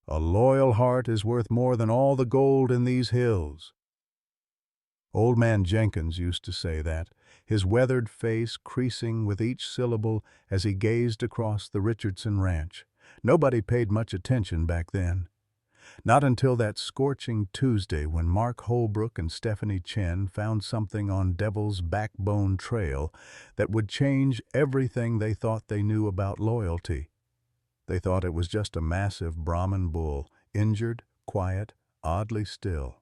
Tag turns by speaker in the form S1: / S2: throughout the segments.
S1: A loyal heart is worth more than all the gold in these hills. Old man Jenkins used to say that, his weathered face creasing with each syllable as he gazed across the Richardson Ranch. Nobody paid much attention back then. Not until that scorching Tuesday when Mark Holbrook and Stephanie Chen found something on Devil's Backbone Trail that would change everything they thought they knew about loyalty. They thought it was just a massive Brahman bull, injured, quiet, oddly still.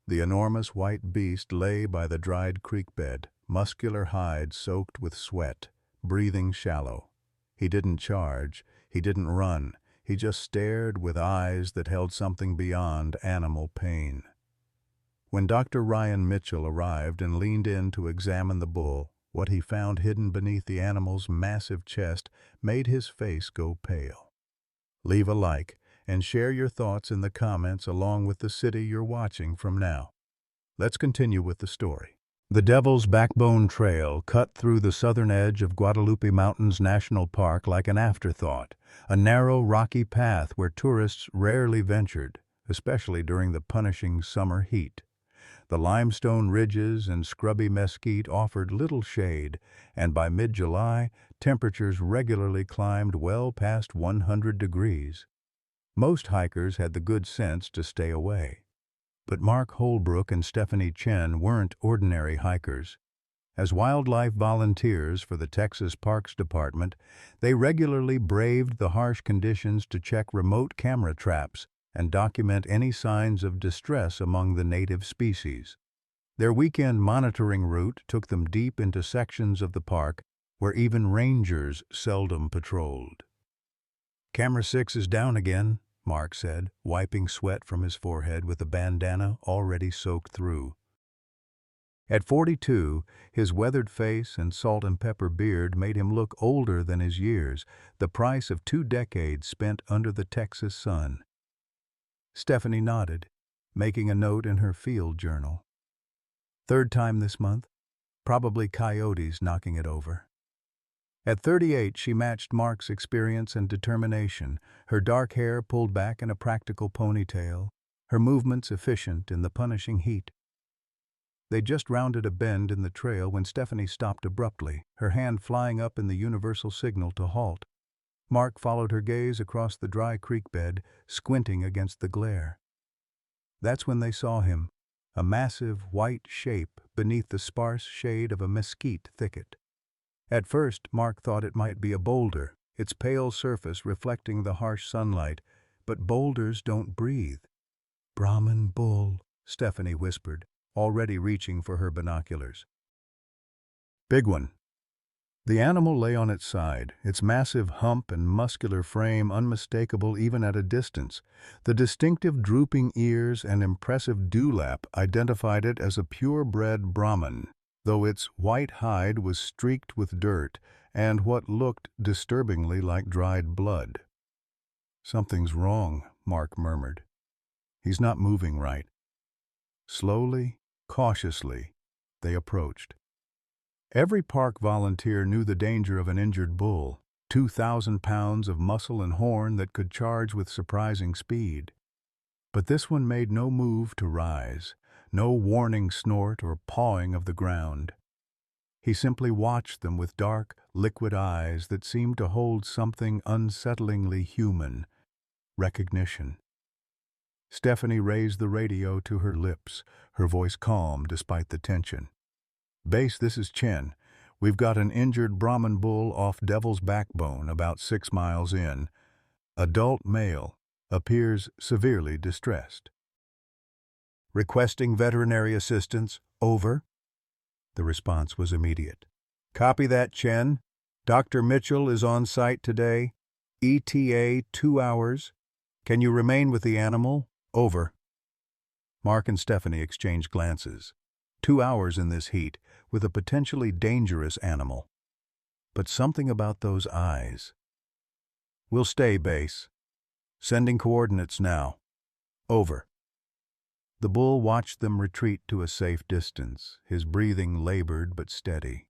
S1: The enormous white beast lay by the dried creek bed, muscular hide soaked with sweat, breathing shallow. He didn't charge, he didn't run, he just stared with eyes that held something beyond animal pain. When Dr. Ryan Mitchell arrived and leaned in to examine the bull, what he found hidden beneath the animal's massive chest made his face go pale. Leave a like and share your thoughts in the comments along with the city you're watching from now. Let's continue with the story. The Devil's Backbone Trail cut through the southern edge of Guadalupe Mountains National Park like an afterthought, a narrow, rocky path where tourists rarely ventured, especially during the punishing summer heat. The limestone ridges and scrubby mesquite offered little shade, and by mid-July, temperatures regularly climbed well past 100 degrees. Most hikers had the good sense to stay away. But Mark Holbrook and Stephanie Chen weren't ordinary hikers. As wildlife volunteers for the Texas Parks Department, they regularly braved the harsh conditions to check remote camera traps and document any signs of distress among the native species. Their weekend monitoring route took them deep into sections of the park where even rangers seldom patrolled. "Camera 6 is down again," Mark said, wiping sweat from his forehead with a bandana already soaked through. At 42, his weathered face and salt and pepper beard made him look older than his years, the price of 2 decades spent under the Texas sun. Stephanie nodded, making a note in her field journal. "Third time this month. Probably coyotes knocking it over." At 38, she matched Mark's experience and determination, her dark hair pulled back in a practical ponytail, her movements efficient in the punishing heat. They just rounded a bend in the trail when Stephanie stopped abruptly, her hand flying up in the universal signal to halt. Mark followed her gaze across the dry creek bed, squinting against the glare. That's when they saw him, a massive white shape beneath the sparse shade of a mesquite thicket. At first, Mark thought it might be a boulder, its pale surface reflecting the harsh sunlight, but boulders don't breathe. "Brahman bull," Stephanie whispered, already reaching for her binoculars. "Big one." The animal lay on its side, its massive hump and muscular frame unmistakable even at a distance. The distinctive drooping ears and impressive dewlap identified it as a purebred Brahman, though its white hide was streaked with dirt and what looked disturbingly like dried blood. "Something's wrong," Mark murmured. "He's not moving right." Slowly, cautiously, they approached. Every park volunteer knew the danger of an injured bull, 2,000 pounds of muscle and horn that could charge with surprising speed. But this one made no move to rise, no warning snort or pawing of the ground. He simply watched them with dark, liquid eyes that seemed to hold something unsettlingly human: recognition. Stephanie raised the radio to her lips, her voice calm despite the tension. "Base, this is Chen. We've got an injured Brahman bull off Devil's Backbone about 6 miles in. Adult male, appears severely distressed. Requesting veterinary assistance, over." The response was immediate. "Copy that, Chen. Dr. Mitchell is on site today. ETA 2 hours. Can you remain with the animal? Over." Mark and Stephanie exchanged glances. 2 hours in this heat, with a potentially dangerous animal. But something about those eyes. "We'll stay, base. Sending coordinates now. Over." The bull watched them retreat to a safe distance, his breathing labored but steady.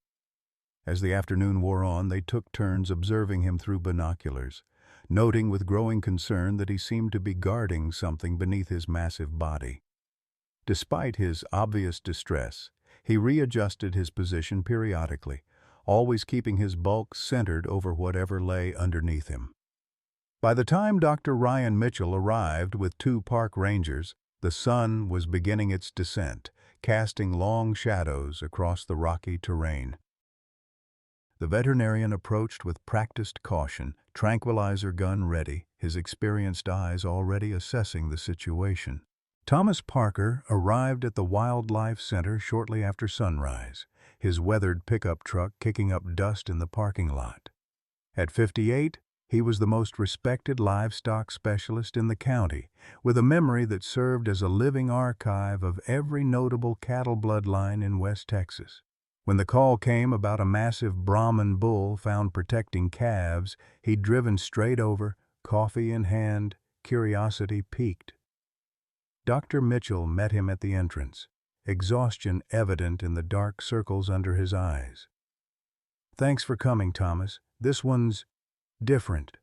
S1: As the afternoon wore on, they took turns observing him through binoculars. noting with growing concern that he seemed to be guarding something beneath his massive body. Despite his obvious distress, he readjusted his position periodically, always keeping his bulk centered over whatever lay underneath him. By the time Dr. Ryan Mitchell arrived with 2 park rangers, the sun was beginning its descent, casting long shadows across the rocky terrain. The veterinarian approached with practiced caution, tranquilizer gun ready, his experienced eyes already assessing the situation. Thomas Parker arrived at the Wildlife Center shortly after sunrise, his weathered pickup truck kicking up dust in the parking lot. At 58, he was the most respected livestock specialist in the county, with a memory that served as a living archive of every notable cattle bloodline in West Texas. When the call came about a massive Brahman bull found protecting calves, he'd driven straight over, coffee in hand, curiosity piqued. Dr. Mitchell met him at the entrance, exhaustion evident in the dark circles under his eyes. "Thanks for coming, Thomas. This one's different."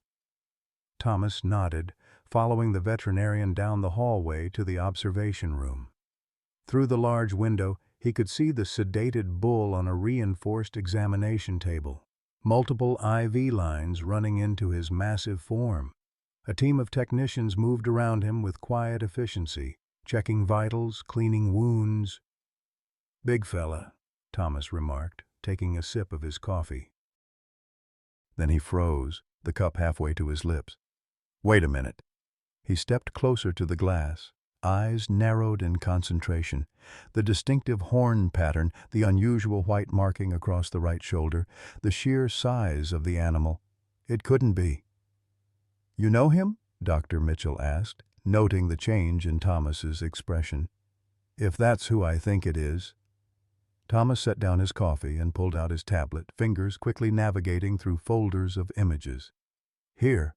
S1: Thomas nodded, following the veterinarian down the hallway to the observation room. Through the large window, he could see the sedated bull on a reinforced examination table, multiple IV lines running into his massive form. A team of technicians moved around him with quiet efficiency, checking vitals, cleaning wounds. "Big fella," Thomas remarked, taking a sip of his coffee. Then he froze, the cup halfway to his lips. "Wait a minute." He stepped closer to the glass, eyes narrowed in concentration. The distinctive horn pattern, the unusual white marking across the right shoulder, the sheer size of the animal. It couldn't be. "You know him?" Dr. Mitchell asked, noting the change in Thomas's expression. "If that's who I think it is." Thomas set down his coffee and pulled out his tablet, fingers quickly navigating through folders of images. "Here."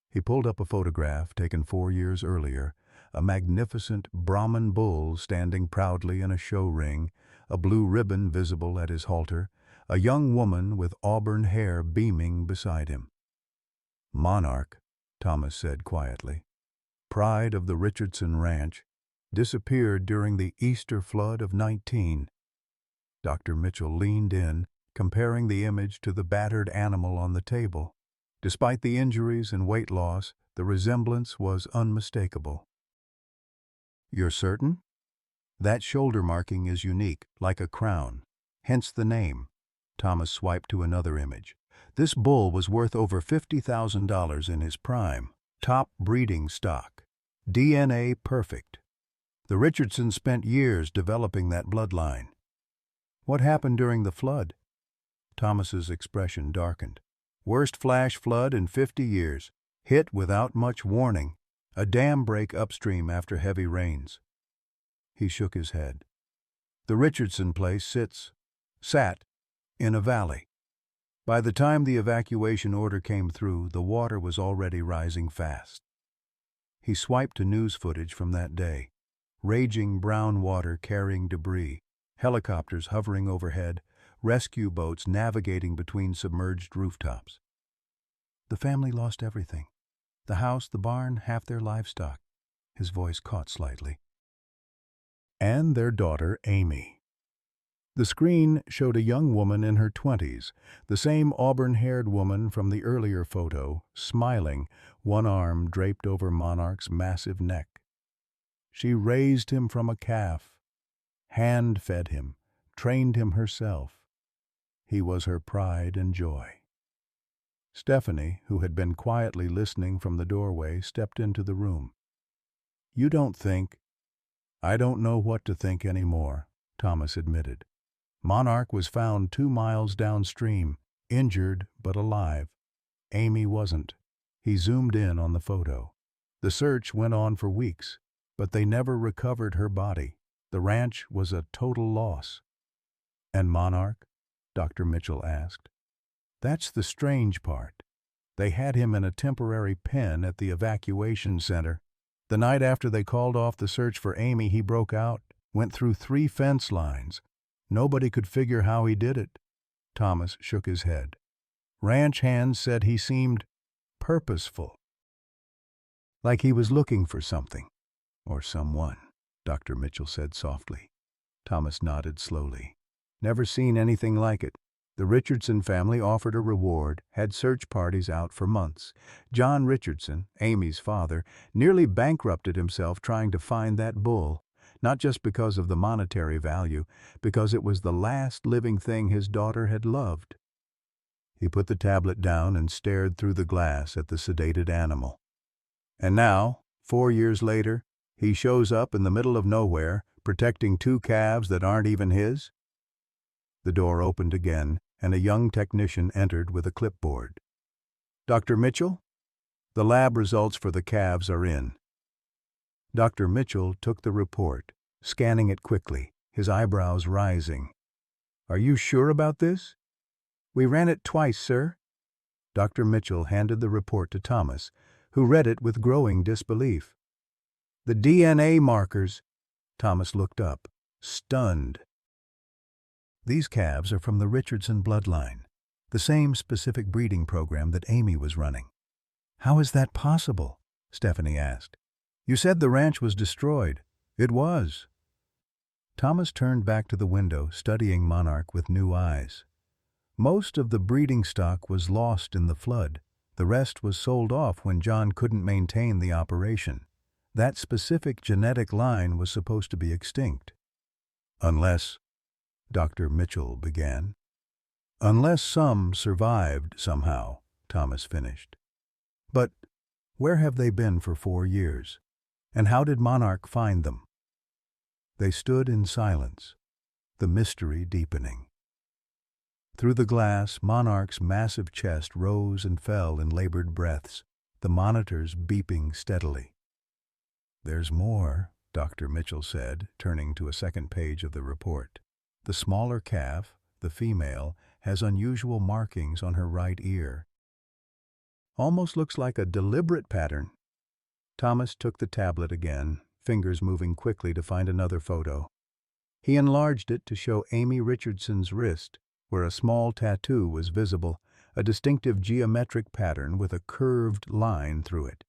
S1: He pulled up a photograph taken 4 years earlier, a magnificent Brahman bull standing proudly in a show ring, a blue ribbon visible at his halter, a young woman with auburn hair beaming beside him. "Monarch," Thomas said quietly. "Pride of the Richardson Ranch. Disappeared during the Easter flood of 19. Dr. Mitchell leaned in, comparing the image to the battered animal on the table. Despite the injuries and weight loss, the resemblance was unmistakable. "You're certain?" "That shoulder marking is unique, like a crown. Hence the name." Thomas swiped to another image. "This bull was worth over $50,000 in his prime. Top breeding stock. DNA perfect. The Richardsons spent years developing that bloodline." "What happened during the flood?" Thomas's expression darkened. "Worst flash flood in 50 years. Hit without much warning. A dam break upstream after heavy rains." He shook his head. "The Richardson place sat in a valley. By the time the evacuation order came through, the water was already rising fast." He swiped to news footage from that day. Raging brown water carrying debris, helicopters hovering overhead, rescue boats navigating between submerged rooftops. "The family lost everything. The house, the barn, half their livestock." His voice caught slightly. "And their daughter, Amy." The screen showed a young woman in her 20s, the same auburn-haired woman from the earlier photo, smiling, one arm draped over Monarch's massive neck. She raised him from a calf, hand-fed him, trained him herself. He was her pride and joy. Stephanie, who had been quietly listening from the doorway, stepped into the room. "You don't think—" "I don't know what to think anymore," Thomas admitted. "Monarch was found 2 miles downstream, injured but alive. Amy wasn't." He zoomed in on the photo. "The search went on for weeks, but they never recovered her body. The ranch was a total loss." "And Monarch?" Dr. Mitchell asked. "That's the strange part. They had him in a temporary pen at the evacuation center. The night after they called off the search for Amy, he broke out, went through 3 fence lines. Nobody could figure how he did it." Thomas shook his head. "Ranch hands said he seemed purposeful, like he was looking for something, or someone, Dr. Mitchell said softly. Thomas nodded slowly. Never seen anything like it. The Richardson family offered a reward, had search parties out for months. John Richardson, Amy's father, nearly bankrupted himself trying to find that bull, not just because of the monetary value, because it was the last living thing his daughter had loved. He put the tablet down and stared through the glass at the sedated animal. And now, 4 years later, he shows up in the middle of nowhere, protecting 2 calves that aren't even his? The door opened again, and a young technician entered with a clipboard. "Dr. Mitchell? The lab results for the calves are in." Dr. Mitchell took the report, scanning it quickly, his eyebrows rising. "Are you sure about this?" "We ran it twice, sir." Dr. Mitchell handed the report to Thomas, who read it with growing disbelief. "The DNA markers." Thomas looked up, stunned. "These calves are from the Richardson bloodline, the same specific breeding program that Amy was running." "How is that possible?" Stephanie asked. "You said the ranch was destroyed." "It was." Thomas turned back to the window, studying Monarch with new eyes. "Most of the breeding stock was lost in the flood. The rest was sold off when John couldn't maintain the operation. That specific genetic line was supposed to be extinct." "Unless," Dr. Mitchell began. "Unless some survived somehow," Thomas finished. "But where have they been for 4 years? And how did Monarch find them?" They stood in silence, the mystery deepening. Through the glass, Monarch's massive chest rose and fell in labored breaths, the monitors beeping steadily. "There's more," Dr. Mitchell said, turning to a second page of the report. "The smaller calf, the female, has unusual markings on her right ear. Almost looks like a deliberate pattern." Thomas took the tablet again, fingers moving quickly to find another photo. He enlarged it to show Amy Richardson's wrist, where a small tattoo was visible, a distinctive geometric pattern with a curved line through it.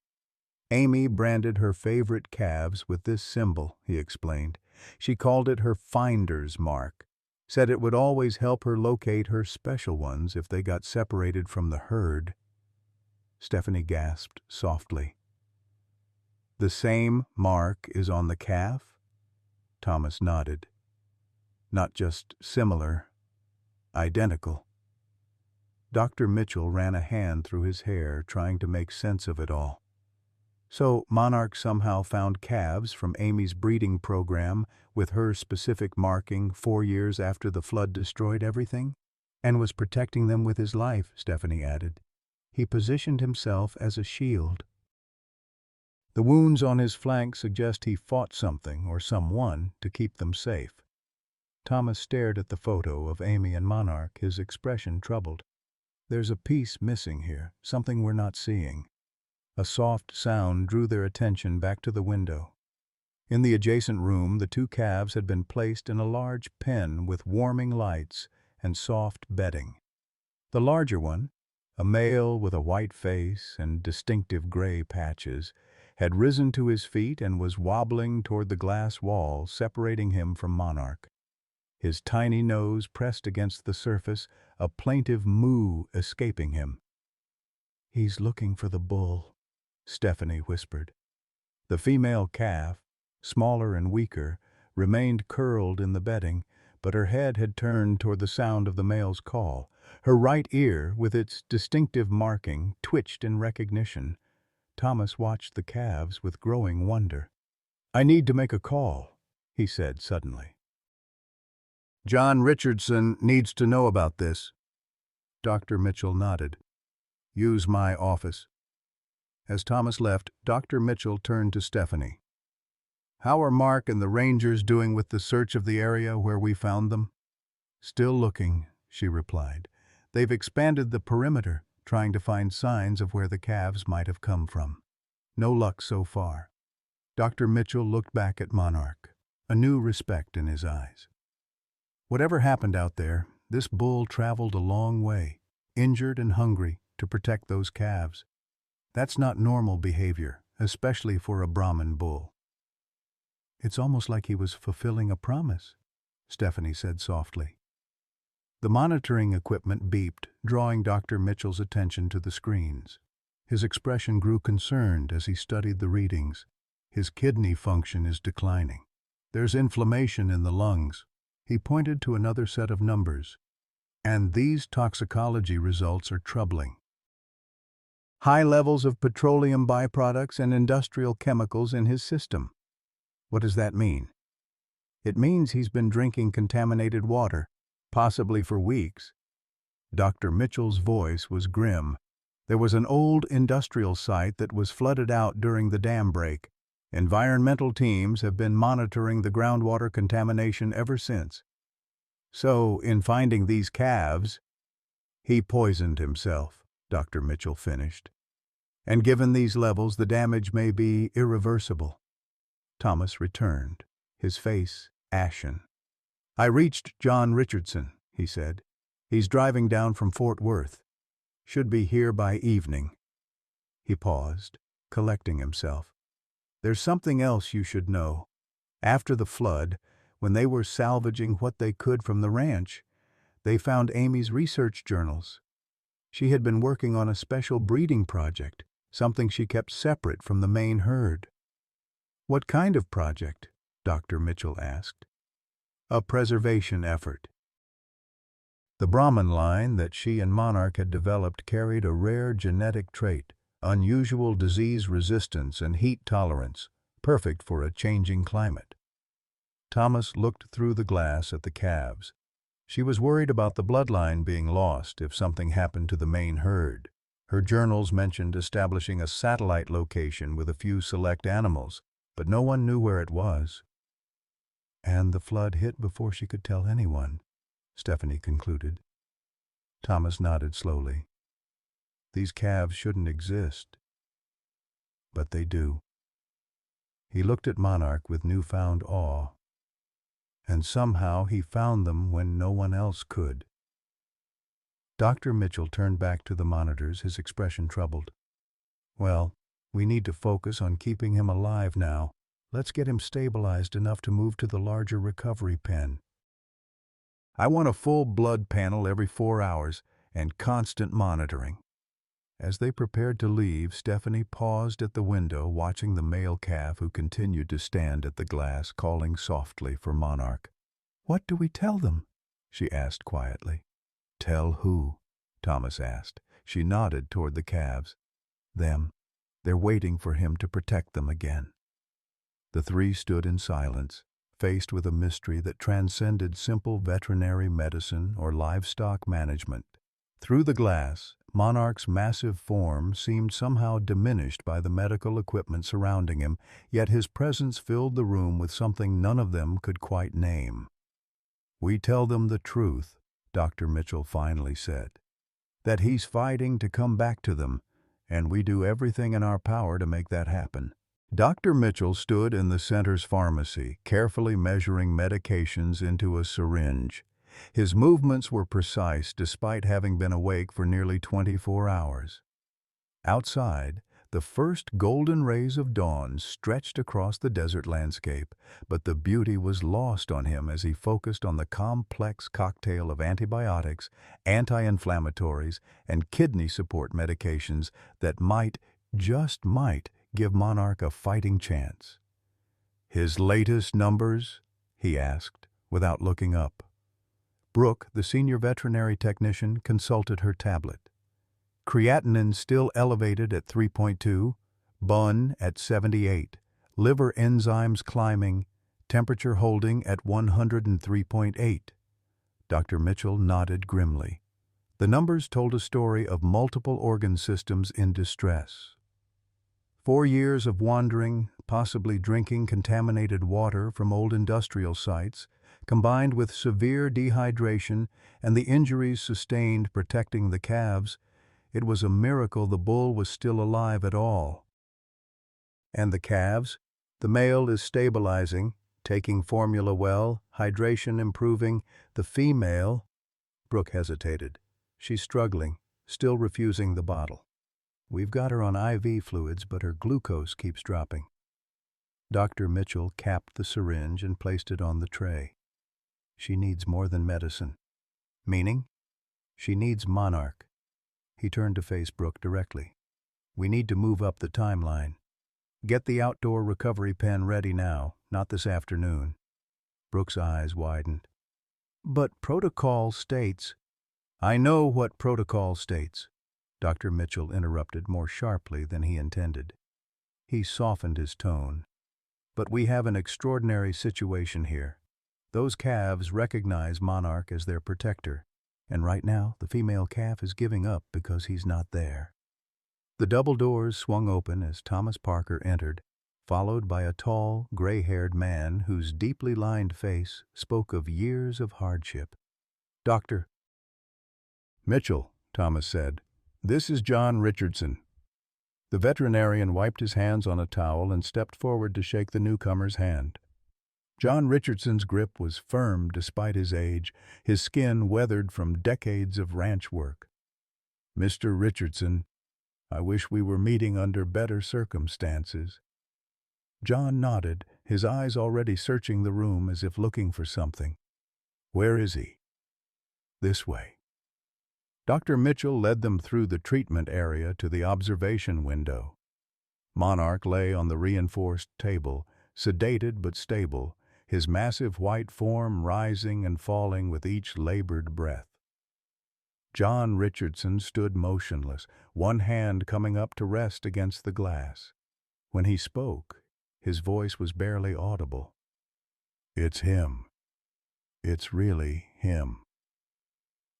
S1: "Amy branded her favorite calves with this symbol," he explained. "She called it her finder's mark. Said it would always help her locate her special ones if they got separated from the herd." Stephanie gasped softly. "The same mark is on the calf?" Thomas nodded. "Not just similar, identical." Dr. Mitchell ran a hand through his hair, trying to make sense of it all. "So Monarch somehow found calves from Amy's breeding program with her specific marking 4 years after the flood destroyed everything? And was protecting them with his life," Stephanie added. "He positioned himself as a shield. The wounds on his flank suggest he fought something or someone to keep them safe." Thomas stared at the photo of Amy and Monarch, his expression troubled. "There's a piece missing here, something we're not seeing." A soft sound drew their attention back to the window. In the adjacent room, the 2 calves had been placed in a large pen with warming lights and soft bedding. The larger one, a male with a white face and distinctive gray patches, had risen to his feet and was wobbling toward the glass wall separating him from Monarch. His tiny nose pressed against the surface, a plaintive moo escaping him. "He's looking for the bull," Stephanie whispered. The female calf, smaller and weaker, remained curled in the bedding, but her head had turned toward the sound of the male's call. Her right ear, with its distinctive marking, twitched in recognition. Thomas watched the calves with growing wonder. "I need to make a call," he said suddenly. "John Richardson needs to know about this." Dr. Mitchell nodded. "Use my office." As Thomas left, Dr. Mitchell turned to Stephanie. "How are Mark and the Rangers doing with the search of the area where we found them?" "Still looking," she replied. "They've expanded the perimeter, trying to find signs of where the calves might have come from. No luck so far." Dr. Mitchell looked back at Monarch, a new respect in his eyes. "Whatever happened out there, this bull traveled a long way, injured and hungry, to protect those calves. That's not normal behavior, especially for a Brahmin bull. It's almost like he was fulfilling a promise, Stephanie said softly. The monitoring equipment beeped, drawing Dr. Mitchell's attention to the screens. His expression grew concerned as he studied the readings. His kidney function is declining. There's inflammation in the lungs. He pointed to another set of numbers. And these toxicology results are troubling. High levels of petroleum byproducts and industrial chemicals in his system. What does that mean? It means he's been drinking contaminated water, possibly for weeks. Dr. Mitchell's voice was grim. There was an old industrial site that was flooded out during the dam break. Environmental teams have been monitoring the groundwater contamination ever since. So, in finding these calves, he poisoned himself, Dr. Mitchell finished. And given these levels, the damage may be irreversible. Thomas returned, his face ashen. I reached John Richardson, he said. He's driving down from Fort Worth. Should be here by evening. He paused, collecting himself. There's something else you should know. After the flood, when they were salvaging what they could from the ranch, they found Amy's research journals. She had been working on a special breeding project, something she kept separate from the main herd. What kind of project? Dr. Mitchell asked. A preservation effort. The Brahmin line that she and Monarch had developed carried a rare genetic trait, unusual disease resistance and heat tolerance, perfect for a changing climate. Thomas looked through the glass at the calves. She was worried about the bloodline being lost if something happened to the main herd. Her journals mentioned establishing a satellite location with a few select animals, but no one knew where it was. And the flood hit before she could tell anyone, Stephanie concluded. Thomas nodded slowly. These calves shouldn't exist, but they do. He looked at Monarch with newfound awe. And somehow he found them when no one else could. Dr. Mitchell turned back to the monitors, his expression troubled. Well, we need to focus on keeping him alive now. Let's get him stabilized enough to move to the larger recovery pen. I want a full blood panel every 4 hours and constant monitoring. As they prepared to leave, Stephanie paused at the window, watching the male calf who continued to stand at the glass, calling softly for Monarch. What do we tell them? She asked quietly. Tell who? Thomas asked. She nodded toward the calves. Them. They're waiting for him to protect them again. The three stood in silence, faced with a mystery that transcended simple veterinary medicine or livestock management. Through the glass, Monarch's massive form seemed somehow diminished by the medical equipment surrounding him, yet his presence filled the room with something none of them could quite name. We tell them the truth, Dr. Mitchell finally said, that he's fighting to come back to them, and we do everything in our power to make that happen. Dr. Mitchell stood in the center's pharmacy, carefully measuring medications into a syringe. His movements were precise despite having been awake for nearly 24 hours. Outside, the first golden rays of dawn stretched across the desert landscape, but the beauty was lost on him as he focused on the complex cocktail of antibiotics, anti-inflammatories, and kidney support medications that might, just might, give Monarch a fighting chance. His latest numbers? He asked, without looking up. Brooke, the senior veterinary technician, consulted her tablet. Creatinine still elevated at 3.2, BUN at 78, liver enzymes climbing, temperature holding at 103.8. Dr. Mitchell nodded grimly. The numbers told a story of multiple organ systems in distress. 4 years of wandering, possibly drinking contaminated water from old industrial sites, combined with severe dehydration and the injuries sustained protecting the calves, it was a miracle the bull was still alive at all. And the calves? The male is stabilizing, taking formula well, hydration improving. The female? Brooke hesitated. She's struggling, still refusing the bottle. We've got her on IV fluids, but her glucose keeps dropping. Dr. Mitchell capped the syringe and placed it on the tray. She needs more than medicine. Meaning? She needs Monarch. He turned to face Brooke directly. We need to move up the timeline. Get the outdoor recovery pen ready now, not this afternoon. Brooke's eyes widened. But protocol states... I know what protocol states, Dr. Mitchell interrupted more sharply than he intended. He softened his tone. But we have an extraordinary situation here. Those calves recognize Monarch as their protector, and right now the female calf is giving up because he's not there. The double doors swung open as Thomas Parker entered, followed by a tall, gray-haired man whose deeply lined face spoke of years of hardship. Dr. Mitchell, Thomas said, this is John Richardson. The veterinarian wiped his hands on a towel and stepped forward to shake the newcomer's hand. John Richardson's grip was firm despite his age, his skin weathered from decades of ranch work. Mr. Richardson, I wish we were meeting under better circumstances. John nodded, his eyes already searching the room as if looking for something. Where is he? This way. Dr. Mitchell led them through the treatment area to the observation window. Monarch lay on the reinforced table, sedated but stable, his massive white form rising and falling with each labored breath. John Richardson stood motionless, one hand coming up to rest against the glass. When he spoke, his voice was barely audible. It's him. It's really him.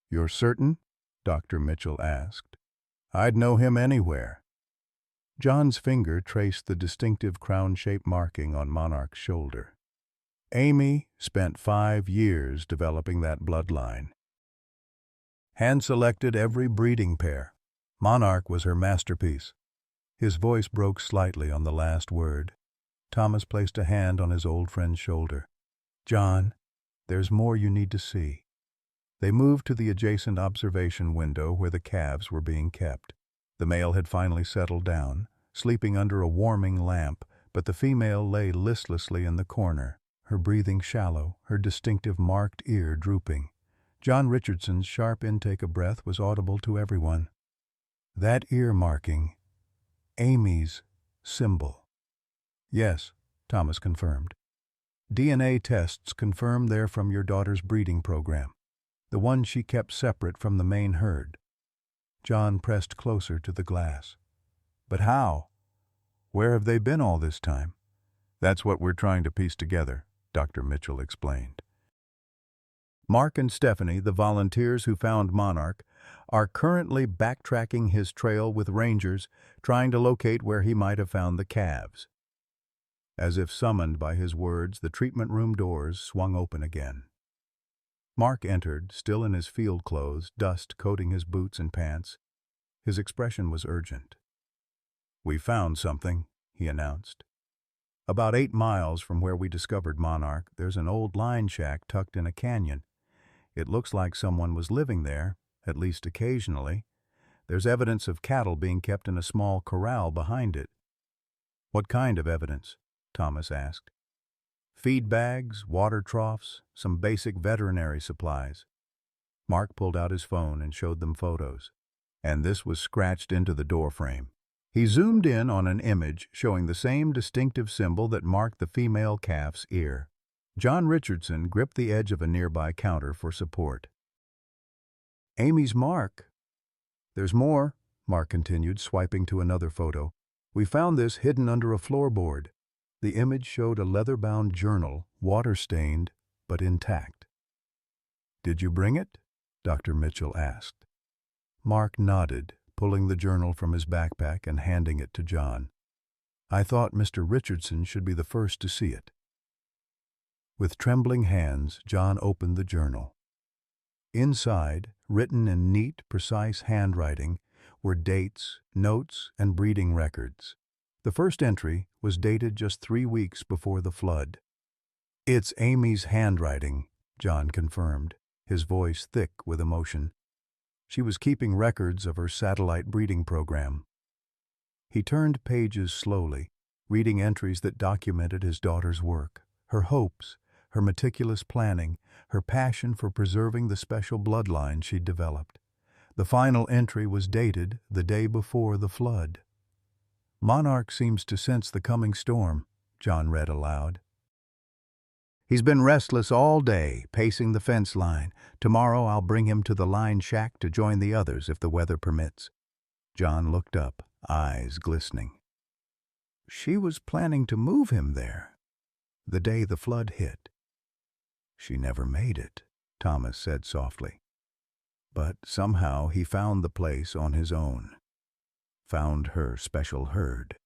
S1: You're certain? Dr. Mitchell asked. I'd know him anywhere. John's finger traced the distinctive crown-shaped marking on Monarch's shoulder. Amy spent 5 years developing that bloodline. Hand-selected every breeding pair. Monarch was her masterpiece. His voice broke slightly on the last word. Thomas placed a hand on his old friend's shoulder. John, there's more you need to see. They moved to the adjacent observation window where the calves were being kept. The male had finally settled down, sleeping under a warming lamp, but the female lay listlessly in the corner, her breathing shallow, her distinctive marked ear drooping. John Richardson's sharp intake of breath was audible to everyone. That ear marking, Amy's symbol. Yes, Thomas confirmed. DNA tests confirm they're from your daughter's breeding program, the one she kept separate from the main herd. John pressed closer to the glass. But how? Where have they been all this time? That's what we're trying to piece together, Dr. Mitchell explained. Mark and Stephanie, the volunteers who found Monarch, are currently backtracking his trail with rangers, trying to locate where he might have found the calves. As if summoned by his words, the treatment room doors swung open again. Mark entered, still in his field clothes, dust coating his boots and pants. His expression was urgent. We found something, he announced. About 8 miles from where we discovered Monarch, there's an old line shack tucked in a canyon. It looks like someone was living there, at least occasionally. There's evidence of cattle being kept in a small corral behind it. What kind of evidence? Thomas asked. Feed bags, water troughs, some basic veterinary supplies. Mark pulled out his phone and showed them photos. And this was scratched into the doorframe. He zoomed in on an image showing the same distinctive symbol that marked the female calf's ear. John Richardson gripped the edge of a nearby counter for support. Amy's mark. There's more, Mark continued, swiping to another photo. We found this hidden under a floorboard. The image showed a leather-bound journal, water-stained, but intact. Did you bring it? Dr. Mitchell asked. Mark nodded, pulling the journal from his backpack and handing it to John. I thought Mr. Richardson should be the first to see it. With trembling hands, John opened the journal. Inside, written in neat, precise handwriting, were dates, notes, and breeding records. The first entry was dated just 3 weeks before the flood. It's Amy's handwriting, John confirmed, his voice thick with emotion. She was keeping records of her satellite breeding program. He turned pages slowly, reading entries that documented his daughter's work, her hopes, her meticulous planning, her passion for preserving the special bloodline she'd developed. The final entry was dated the day before the flood. "Monarch seems to sense the coming storm," John read aloud. "He's been restless all day, pacing the fence line. Tomorrow I'll bring him to the line shack to join the others if the weather permits." John looked up, eyes glistening. She was planning to move him there, the day the flood hit. "She never made it," Thomas said softly. But somehow he found the place on his own, found her special herd.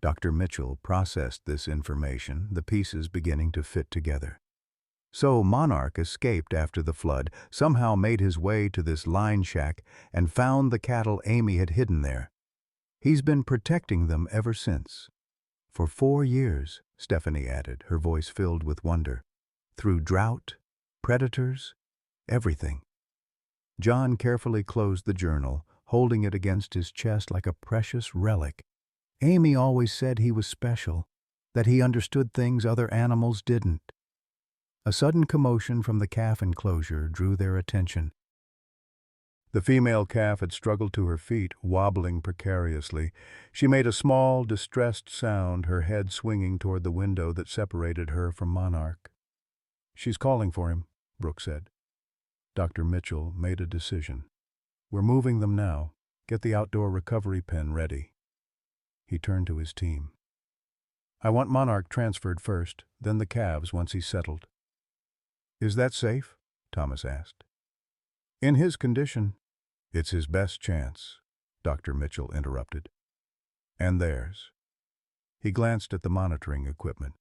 S1: Dr. Mitchell processed this information, the pieces beginning to fit together. So Monarch escaped after the flood, somehow made his way to this line shack, and found the cattle Amy had hidden there. He's been protecting them ever since. "For 4 years," Stephanie added, her voice filled with wonder. "Through drought, predators, everything." John carefully closed the journal, holding it against his chest like a precious relic. Amy always said he was special, that he understood things other animals didn't. A sudden commotion from the calf enclosure drew their attention. The female calf had struggled to her feet, wobbling precariously. She made a small, distressed sound, her head swinging toward the window that separated her from Monarch. "She's calling for him," Brooke said. Dr. Mitchell made a decision. "We're moving them now. Get the outdoor recovery pen ready." He turned to his team. "I want Monarch transferred first, then the calves once he's settled." "Is that safe?" Thomas asked. "In his condition, it's his best chance," Dr. Mitchell interrupted. "And theirs." He glanced at the monitoring equipment.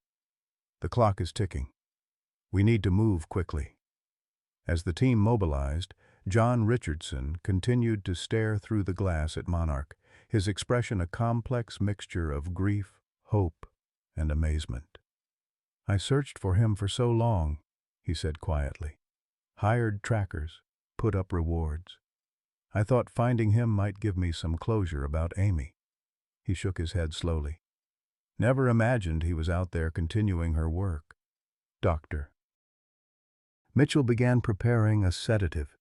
S1: "The clock is ticking. We need to move quickly." As the team mobilized, John Richardson continued to stare through the glass at Monarch, his expression a complex mixture of grief, hope, and amazement. "I searched for him for so long," he said quietly. "Hired trackers, put up rewards. I thought finding him might give me some closure about Amy." He shook his head slowly. "Never imagined he was out there continuing her work. Doctor." Mitchell began preparing a sedative.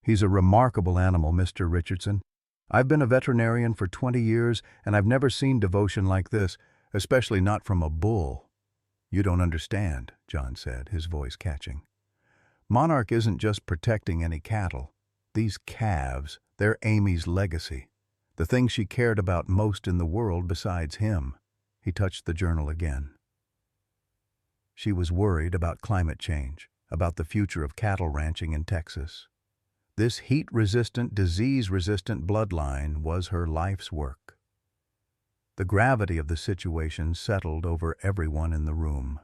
S1: "He's a remarkable animal, Mr. Richardson. I've been a veterinarian for 20 years, and I've never seen devotion like this, especially not from a bull." "You don't understand," John said, his voice catching. "Monarch isn't just protecting any cattle. These calves, they're Amy's legacy, the thing she cared about most in the world besides him." He touched the journal again. She was worried about climate change, about the future of cattle ranching in Texas. This heat-resistant, disease-resistant bloodline was her life's work. The gravity of the situation settled over everyone in the room.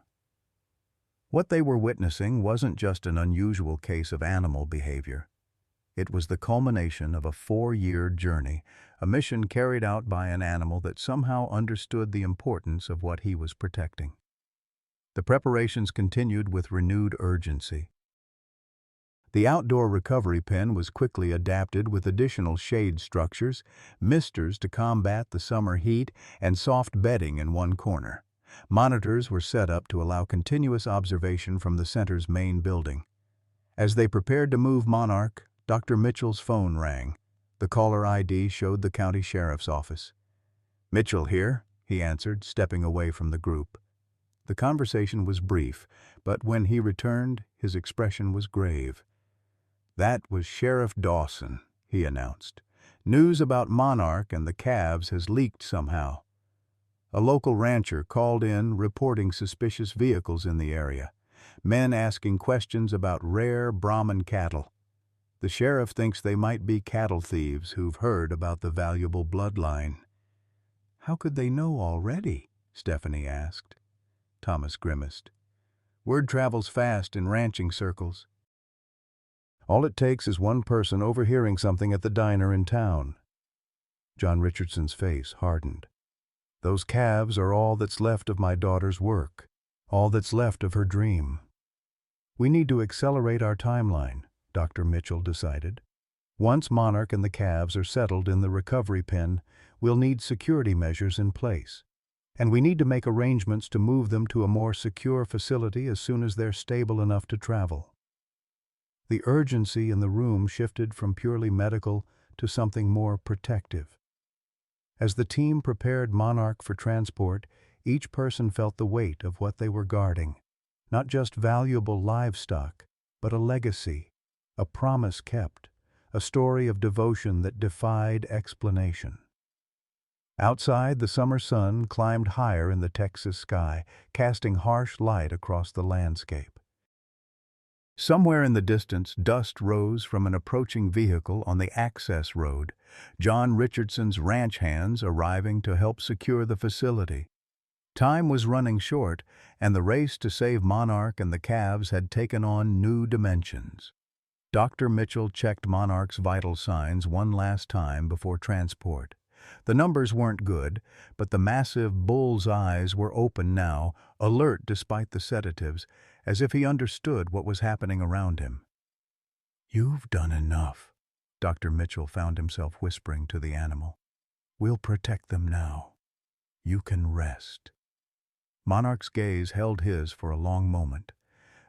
S1: What they were witnessing wasn't just an unusual case of animal behavior. It was the culmination of a 4-year journey, a mission carried out by an animal that somehow understood the importance of what he was protecting. The preparations continued with renewed urgency. The outdoor recovery pen was quickly adapted with additional shade structures, misters to combat the summer heat, and soft bedding in one corner. Monitors were set up to allow continuous observation from the center's main building. As they prepared to move Monarch, Dr. Mitchell's phone rang. The caller ID showed the county sheriff's office. "Mitchell here," he answered, stepping away from the group. The conversation was brief, but when he returned, his expression was grave. "That was Sheriff Dawson," he announced. "News about Monarch and the calves has leaked somehow. A local rancher called in reporting suspicious vehicles in the area, men asking questions about rare Brahman cattle. The sheriff thinks they might be cattle thieves who've heard about the valuable bloodline." "How could they know already?" Stephanie asked. Thomas grimaced. "Word travels fast in ranching circles. All it takes is one person overhearing something at the diner in town." John Richardson's face hardened. "Those calves are all that's left of my daughter's work, all that's left of her dream." "We need to accelerate our timeline," Dr. Mitchell decided. "Once Monarch and the calves are settled in the recovery pen, We'll need security measures in place, and we need to make arrangements to move them to a more secure facility as soon as they're stable enough to travel." The urgency in the room shifted from purely medical to something more protective. As the team prepared Monarch for transport, each person felt the weight of what they were guarding. Not just valuable livestock, but a legacy, a promise kept, a story of devotion that defied explanation. Outside, the summer sun climbed higher in the Texas sky, casting harsh light across the landscape. Somewhere in the distance, dust rose from an approaching vehicle on the access road, John Richardson's ranch hands arriving to help secure the facility. Time was running short, and the race to save Monarch and the calves had taken on new dimensions. Dr. Mitchell checked Monarch's vital signs one last time before transport. The numbers weren't good, but the massive bull's eyes were open now, alert despite the sedatives, as if he understood what was happening around him. "You've done enough," Dr. Mitchell found himself whispering to the animal. "We'll protect them now. You can rest." Monarch's gaze held his for a long moment.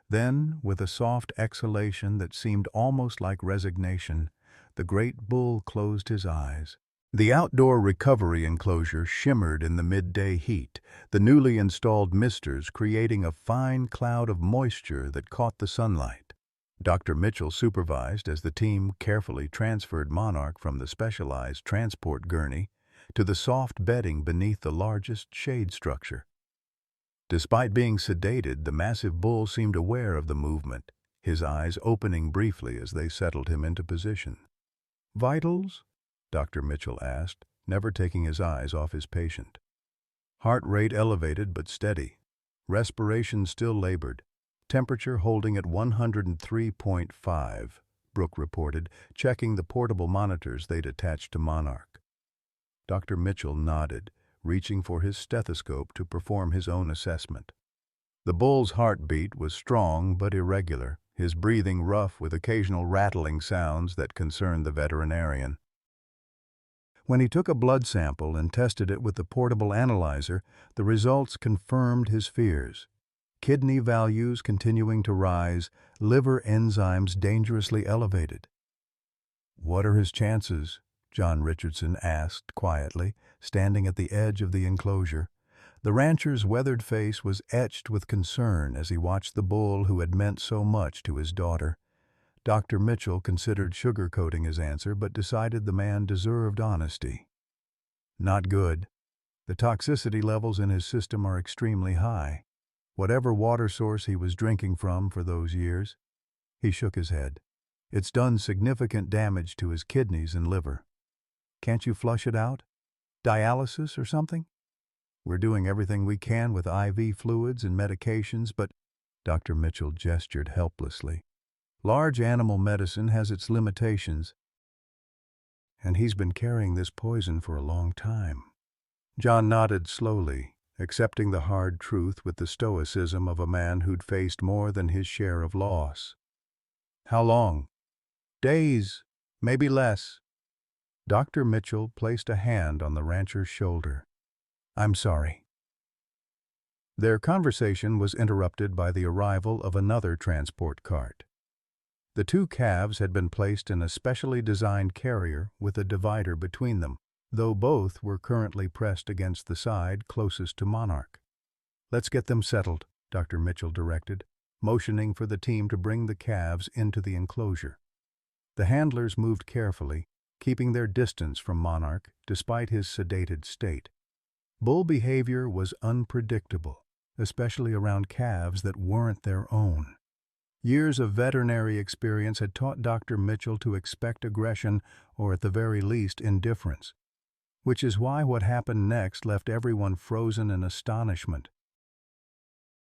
S1: Then, with a soft exhalation that seemed almost like resignation, the great bull closed his eyes. The outdoor recovery enclosure shimmered in the midday heat, the newly installed misters creating a fine cloud of moisture that caught the sunlight. Dr. Mitchell supervised as the team carefully transferred Monarch from the specialized transport gurney to the soft bedding beneath the largest shade structure. Despite being sedated, the massive bull seemed aware of the movement, his eyes opening briefly as they settled him into position. "Vitals?" Dr. Mitchell asked, never taking his eyes off his patient. Heart rate elevated but steady. Respiration still labored. Temperature holding at 103.5, Brooke reported, checking the portable monitors they'd attached to Monarch. Dr. Mitchell nodded, reaching for his stethoscope to perform his own assessment. The bull's heartbeat was strong but irregular, his breathing rough with occasional rattling sounds that concerned the veterinarian. When he took a blood sample and tested it with the portable analyzer, the results confirmed his fears. Kidney values continuing to rise, liver enzymes dangerously elevated. "What are his chances?" John Richardson asked quietly, standing at the edge of the enclosure. The rancher's weathered face was etched with concern as he watched the bull who had meant so much to his daughter. Dr. Mitchell considered sugarcoating his answer, but decided the man deserved honesty. "Not good. The toxicity levels in his system are extremely high. Whatever water source he was drinking from for those years." He shook his head. "It's done significant damage to his kidneys and liver. Can't you flush it out? Dialysis or something? We're doing everything we can with IV fluids and medications, but—" Dr. Mitchell gestured helplessly. "Large animal medicine has its limitations, and he's been carrying this poison for a long time." John nodded slowly, accepting the hard truth with the stoicism of a man who'd faced more than his share of loss. "How long?" "Days, maybe less." Dr. Mitchell placed a hand on the rancher's shoulder. "I'm sorry." Their conversation was interrupted by the arrival of another transport cart. The two calves had been placed in a specially designed carrier with a divider between them, though both were currently pressed against the side closest to Monarch. "Let's get them settled," Dr. Mitchell directed, motioning for the team to bring the calves into the enclosure. The handlers moved carefully, keeping their distance from Monarch despite his sedated state. Bull behavior was unpredictable, especially around calves that weren't their own. Years of veterinary experience had taught Dr. Mitchell to expect aggression or at the very least indifference, which is why what happened next left everyone frozen in astonishment.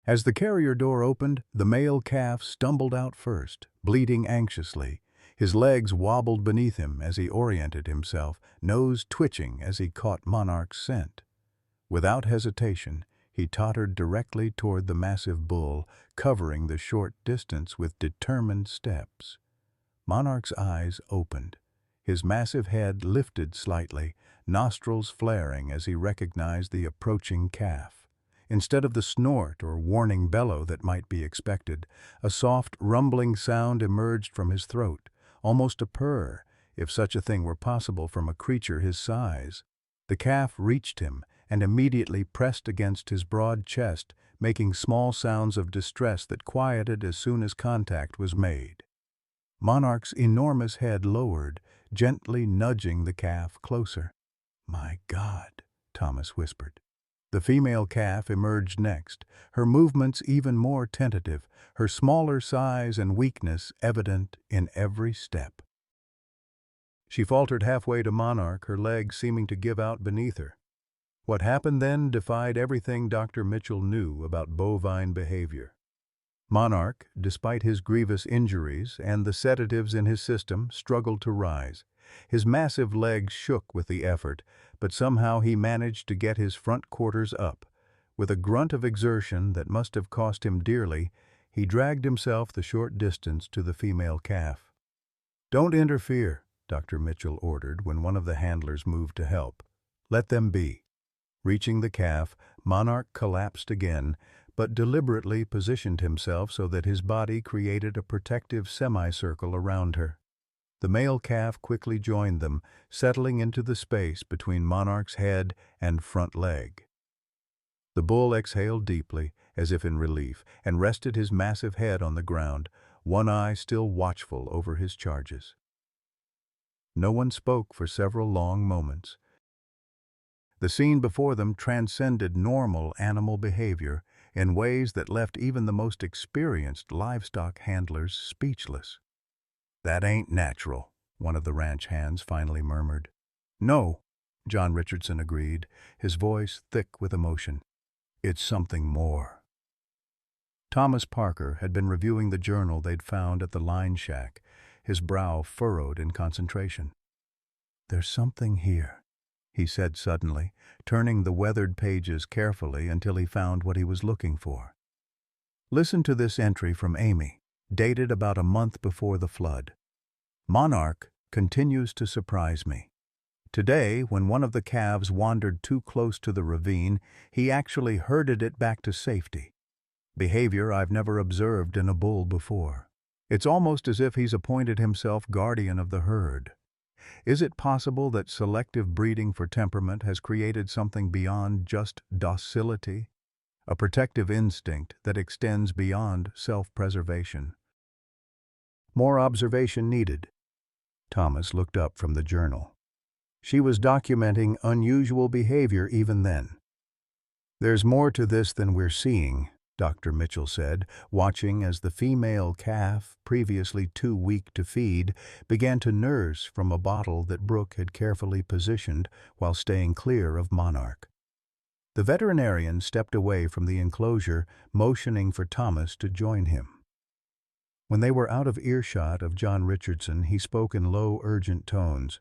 S1: As the carrier door opened, the male calf stumbled out first, bleating anxiously. His legs wobbled beneath him as he oriented himself, nose twitching as he caught Monarch's scent. Without hesitation, he tottered directly toward the massive bull, covering the short distance with determined steps. Monarch's eyes opened, His massive head lifted slightly, nostrils flaring as he recognized the approaching calf. Instead of the snort or warning bellow that might be expected, a soft, rumbling sound emerged from his throat, almost a purr, if such a thing were possible from a creature his size. The calf reached him and immediately pressed against his broad chest, making small sounds of distress that quieted as soon as contact was made. Monarch's enormous head lowered, gently nudging the calf closer. "My God," Thomas whispered. The female calf emerged next, her movements even more tentative, her smaller size and weakness evident in every step. She faltered halfway to Monarch, her legs seeming to give out beneath her. What happened then defied everything Dr. Mitchell knew about bovine behavior. Monarch, despite his grievous injuries and the sedatives in his system, struggled to rise. His massive legs shook with the effort, but somehow he managed to get his front quarters up. With a grunt of exertion that must have cost him dearly, he dragged himself the short distance to the female calf. "Don't interfere," Dr. Mitchell ordered when one of the handlers moved to help. "Let them be." Reaching the calf, Monarch collapsed again, but deliberately positioned himself so that his body created a protective semicircle around her. The male calf quickly joined them, settling into the space between Monarch's head and front leg. The bull exhaled deeply, as if in relief, and rested his massive head on the ground, one eye still watchful over his charges. No one spoke for several long moments. The scene before them transcended normal animal behavior in ways that left even the most experienced livestock handlers speechless. "That ain't natural," one of the ranch hands finally murmured. "No," John Richardson agreed, his voice thick with emotion. "It's something more." Thomas Parker had been reviewing the journal they'd found at the line shack, his brow furrowed in concentration. "There's something here," he said suddenly, turning the weathered pages carefully until he found what he was looking for. "Listen to this entry from Amy, dated about a month before the flood. Monarch continues to surprise me. Today, when one of the calves wandered too close to the ravine, he actually herded it back to safety. Behavior I've never observed in a bull before. It's almost as if he's appointed himself guardian of the herd. Is it possible that selective breeding for temperament has created something beyond just docility? A protective instinct that extends beyond self-preservation? More observation needed." Thomas looked up from the journal. She was documenting unusual behavior even then. "There's more to this than we're seeing," Dr. Mitchell said, watching as the female calf, previously too weak to feed, began to nurse from a bottle that Brooke had carefully positioned while staying clear of Monarch. The veterinarian stepped away from the enclosure, motioning for Thomas to join him. When they were out of earshot of John Richardson, he spoke in low, urgent tones.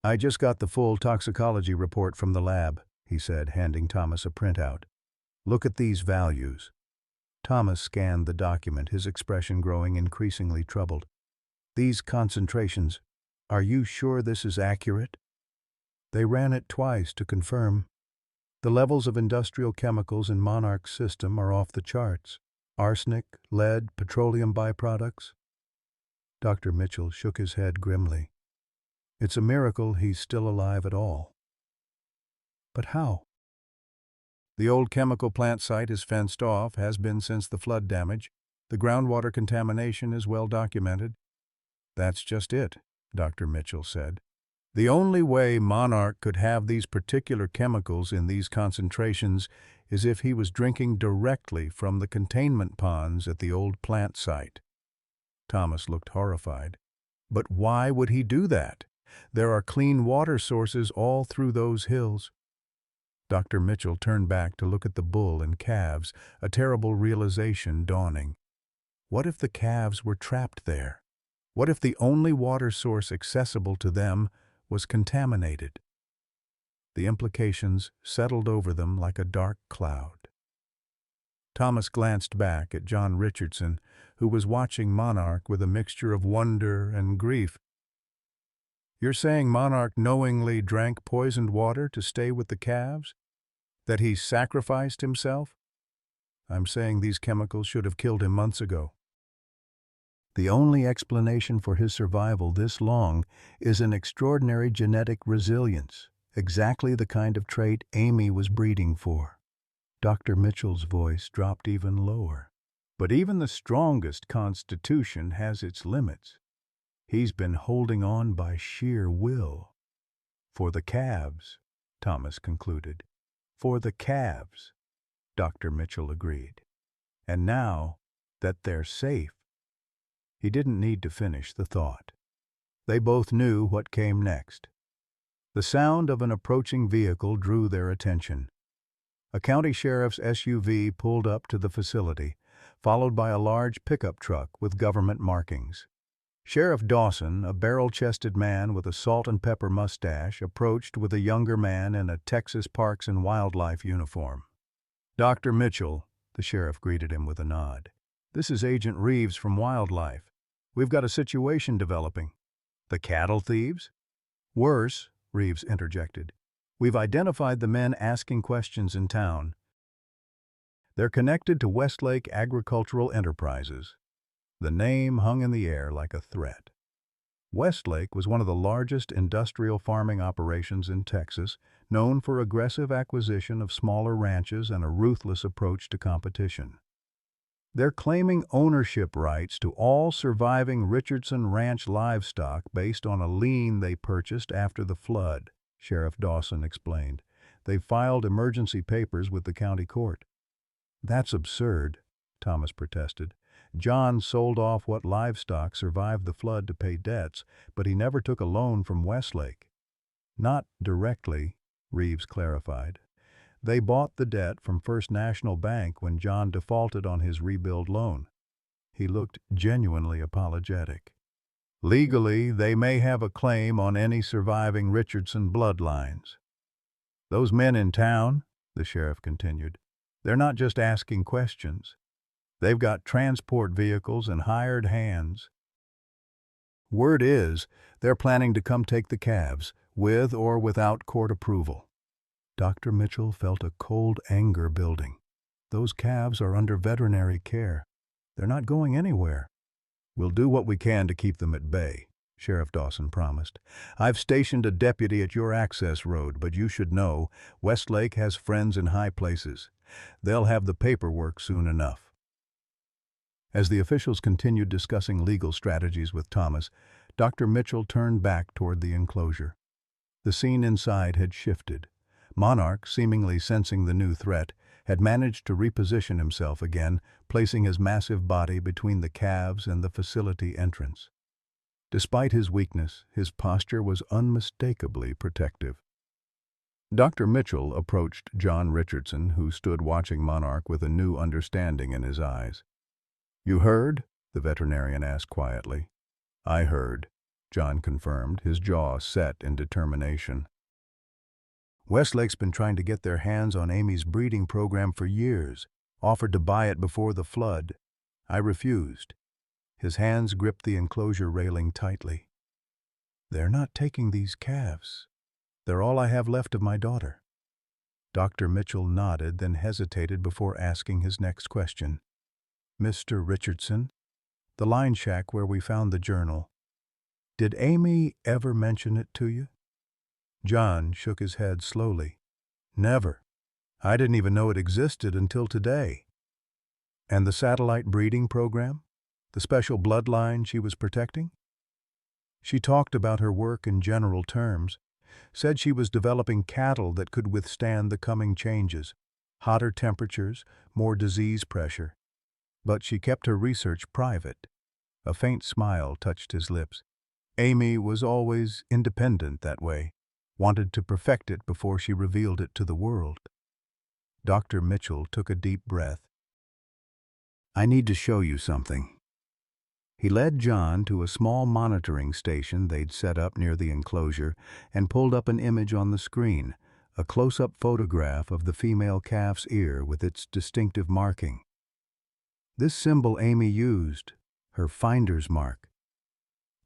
S1: "I just got the full toxicology report from the lab," he said, handing Thomas a printout. "Look at these values." Thomas scanned the document, his expression growing increasingly troubled. "These concentrations, are you sure this is accurate?" They ran it twice to confirm. "The levels of industrial chemicals in Monarch's system are off the charts. Arsenic, lead, petroleum byproducts." Dr. Mitchell shook his head grimly. "It's a miracle he's still alive at all." "But how?" "The old chemical plant site is fenced off, has been since the flood damage. The groundwater contamination is well documented." "That's just it," Dr. Mitchell said. "The only way Monarch could have these particular chemicals in these concentrations is if he was drinking directly from the containment ponds at the old plant site." Thomas looked horrified. "But why would he do that? There are clean water sources all through those hills." Dr. Mitchell turned back to look at the bull and calves, a terrible realization dawning. What if the calves were trapped there? What if the only water source accessible to them was contaminated? The implications settled over them like a dark cloud. Thomas glanced back at John Richardson, who was watching Monarch with a mixture of wonder and grief. You're saying Monarch knowingly drank poisoned water to stay with the calves? That he sacrificed himself? I'm saying these chemicals should have killed him months ago. The only explanation for his survival this long is an extraordinary genetic resilience, exactly the kind of trait Amy was breeding for. Dr. Mitchell's voice dropped even lower. But even the strongest constitution has its limits. He's been holding on by sheer will. For the calves, Thomas concluded. For the calves, Dr. Mitchell agreed. And now that they're safe, he didn't need to finish the thought. They both knew what came next. The sound of an approaching vehicle drew their attention. A county sheriff's SUV pulled up to the facility, followed by a large pickup truck with government markings. Sheriff Dawson, a barrel-chested man with a salt and pepper mustache, approached with a younger man in a Texas Parks and Wildlife uniform. "Dr. Mitchell," the sheriff greeted him with a nod. "This is Agent Reeves from Wildlife. We've got a situation developing." "The cattle thieves?" "Worse," Reeves interjected. "We've identified the men asking questions in town. They're connected to Westlake Agricultural Enterprises." The name hung in the air like a threat. Westlake was one of the largest industrial farming operations in Texas, known for aggressive acquisition of smaller ranches and a ruthless approach to competition. They're claiming ownership rights to all surviving Richardson Ranch livestock based on a lien they purchased after the flood, Sheriff Dawson explained. They filed emergency papers with the county court. "That's absurd," Thomas protested. "John sold off what livestock survived the flood to pay debts, but he never took a loan from Westlake." "Not directly," Reeves clarified. "They bought the debt from First National Bank when John defaulted on his rebuild loan." He looked genuinely apologetic. "Legally, they may have a claim on any surviving Richardson bloodlines." "Those men in town," the sheriff continued, "they're not just asking questions. They've got transport vehicles and hired hands. Word is, they're planning to come take the calves, with or without court approval." Dr. Mitchell felt a cold anger building. "Those calves are under veterinary care. They're not going anywhere." "We'll do what we can to keep them at bay," Sheriff Dawson promised. "I've stationed a deputy at your access road, but you should know, Westlake has friends in high places. They'll have the paperwork soon enough." As the officials continued discussing legal strategies with Thomas, Dr. Mitchell turned back toward the enclosure. The scene inside had shifted. Monarch, seemingly sensing the new threat, had managed to reposition himself again, placing his massive body between the calves and the facility entrance. Despite his weakness, his posture was unmistakably protective. Dr. Mitchell approached John Richardson, who stood watching Monarch with a new understanding in his eyes. "You heard?" the veterinarian asked quietly. "I heard," John confirmed, his jaw set in determination. "Westlake's been trying to get their hands on Amy's breeding program for years, offered to buy it before the flood. I refused." His hands gripped the enclosure railing tightly. "They're not taking these calves. They're all I have left of my daughter." Dr. Mitchell nodded, then hesitated before asking his next question. "Mr. Richardson, the line shack where we found the journal, did Amy ever mention it to you?" John shook his head slowly. "Never. I didn't even know it existed until today." "And the satellite breeding program? The special bloodline she was protecting?" "She talked about her work in general terms, said she was developing cattle that could withstand the coming changes, hotter temperatures, more disease pressure. But she kept her research private." A faint smile touched his lips. "Amy was always independent that way, wanted to perfect it before she revealed it to the world." Dr. Mitchell took a deep breath. "I need to show you something." He led John to a small monitoring station they'd set up near the enclosure and pulled up an image on the screen, a close-up photograph of the female calf's ear with its distinctive marking. This symbol Amy used, her finder's mark.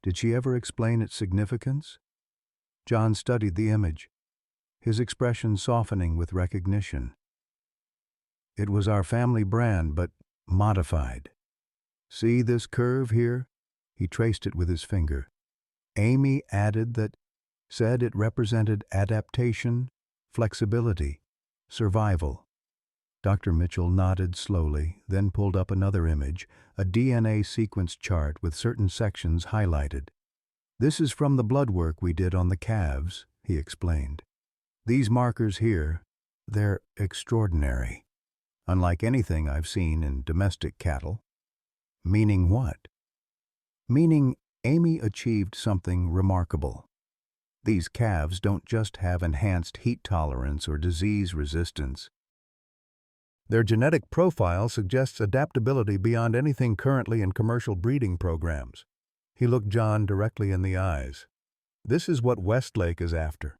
S1: Did she ever explain its significance? John studied the image, his expression softening with recognition. It was our family brand, but modified. See this curve here? He traced it with his finger. Amy added that, said it represented adaptation, flexibility, survival. Dr. Mitchell nodded slowly, then pulled up another image, a DNA sequence chart with certain sections highlighted. This is from the blood work we did on the calves, he explained. These markers here, they're extraordinary. Unlike anything I've seen in domestic cattle. Meaning what? Meaning Amy achieved something remarkable. These calves don't just have enhanced heat tolerance or disease resistance. Their genetic profile suggests adaptability beyond anything currently in commercial breeding programs. He looked John directly in the eyes. This is what Westlake is after.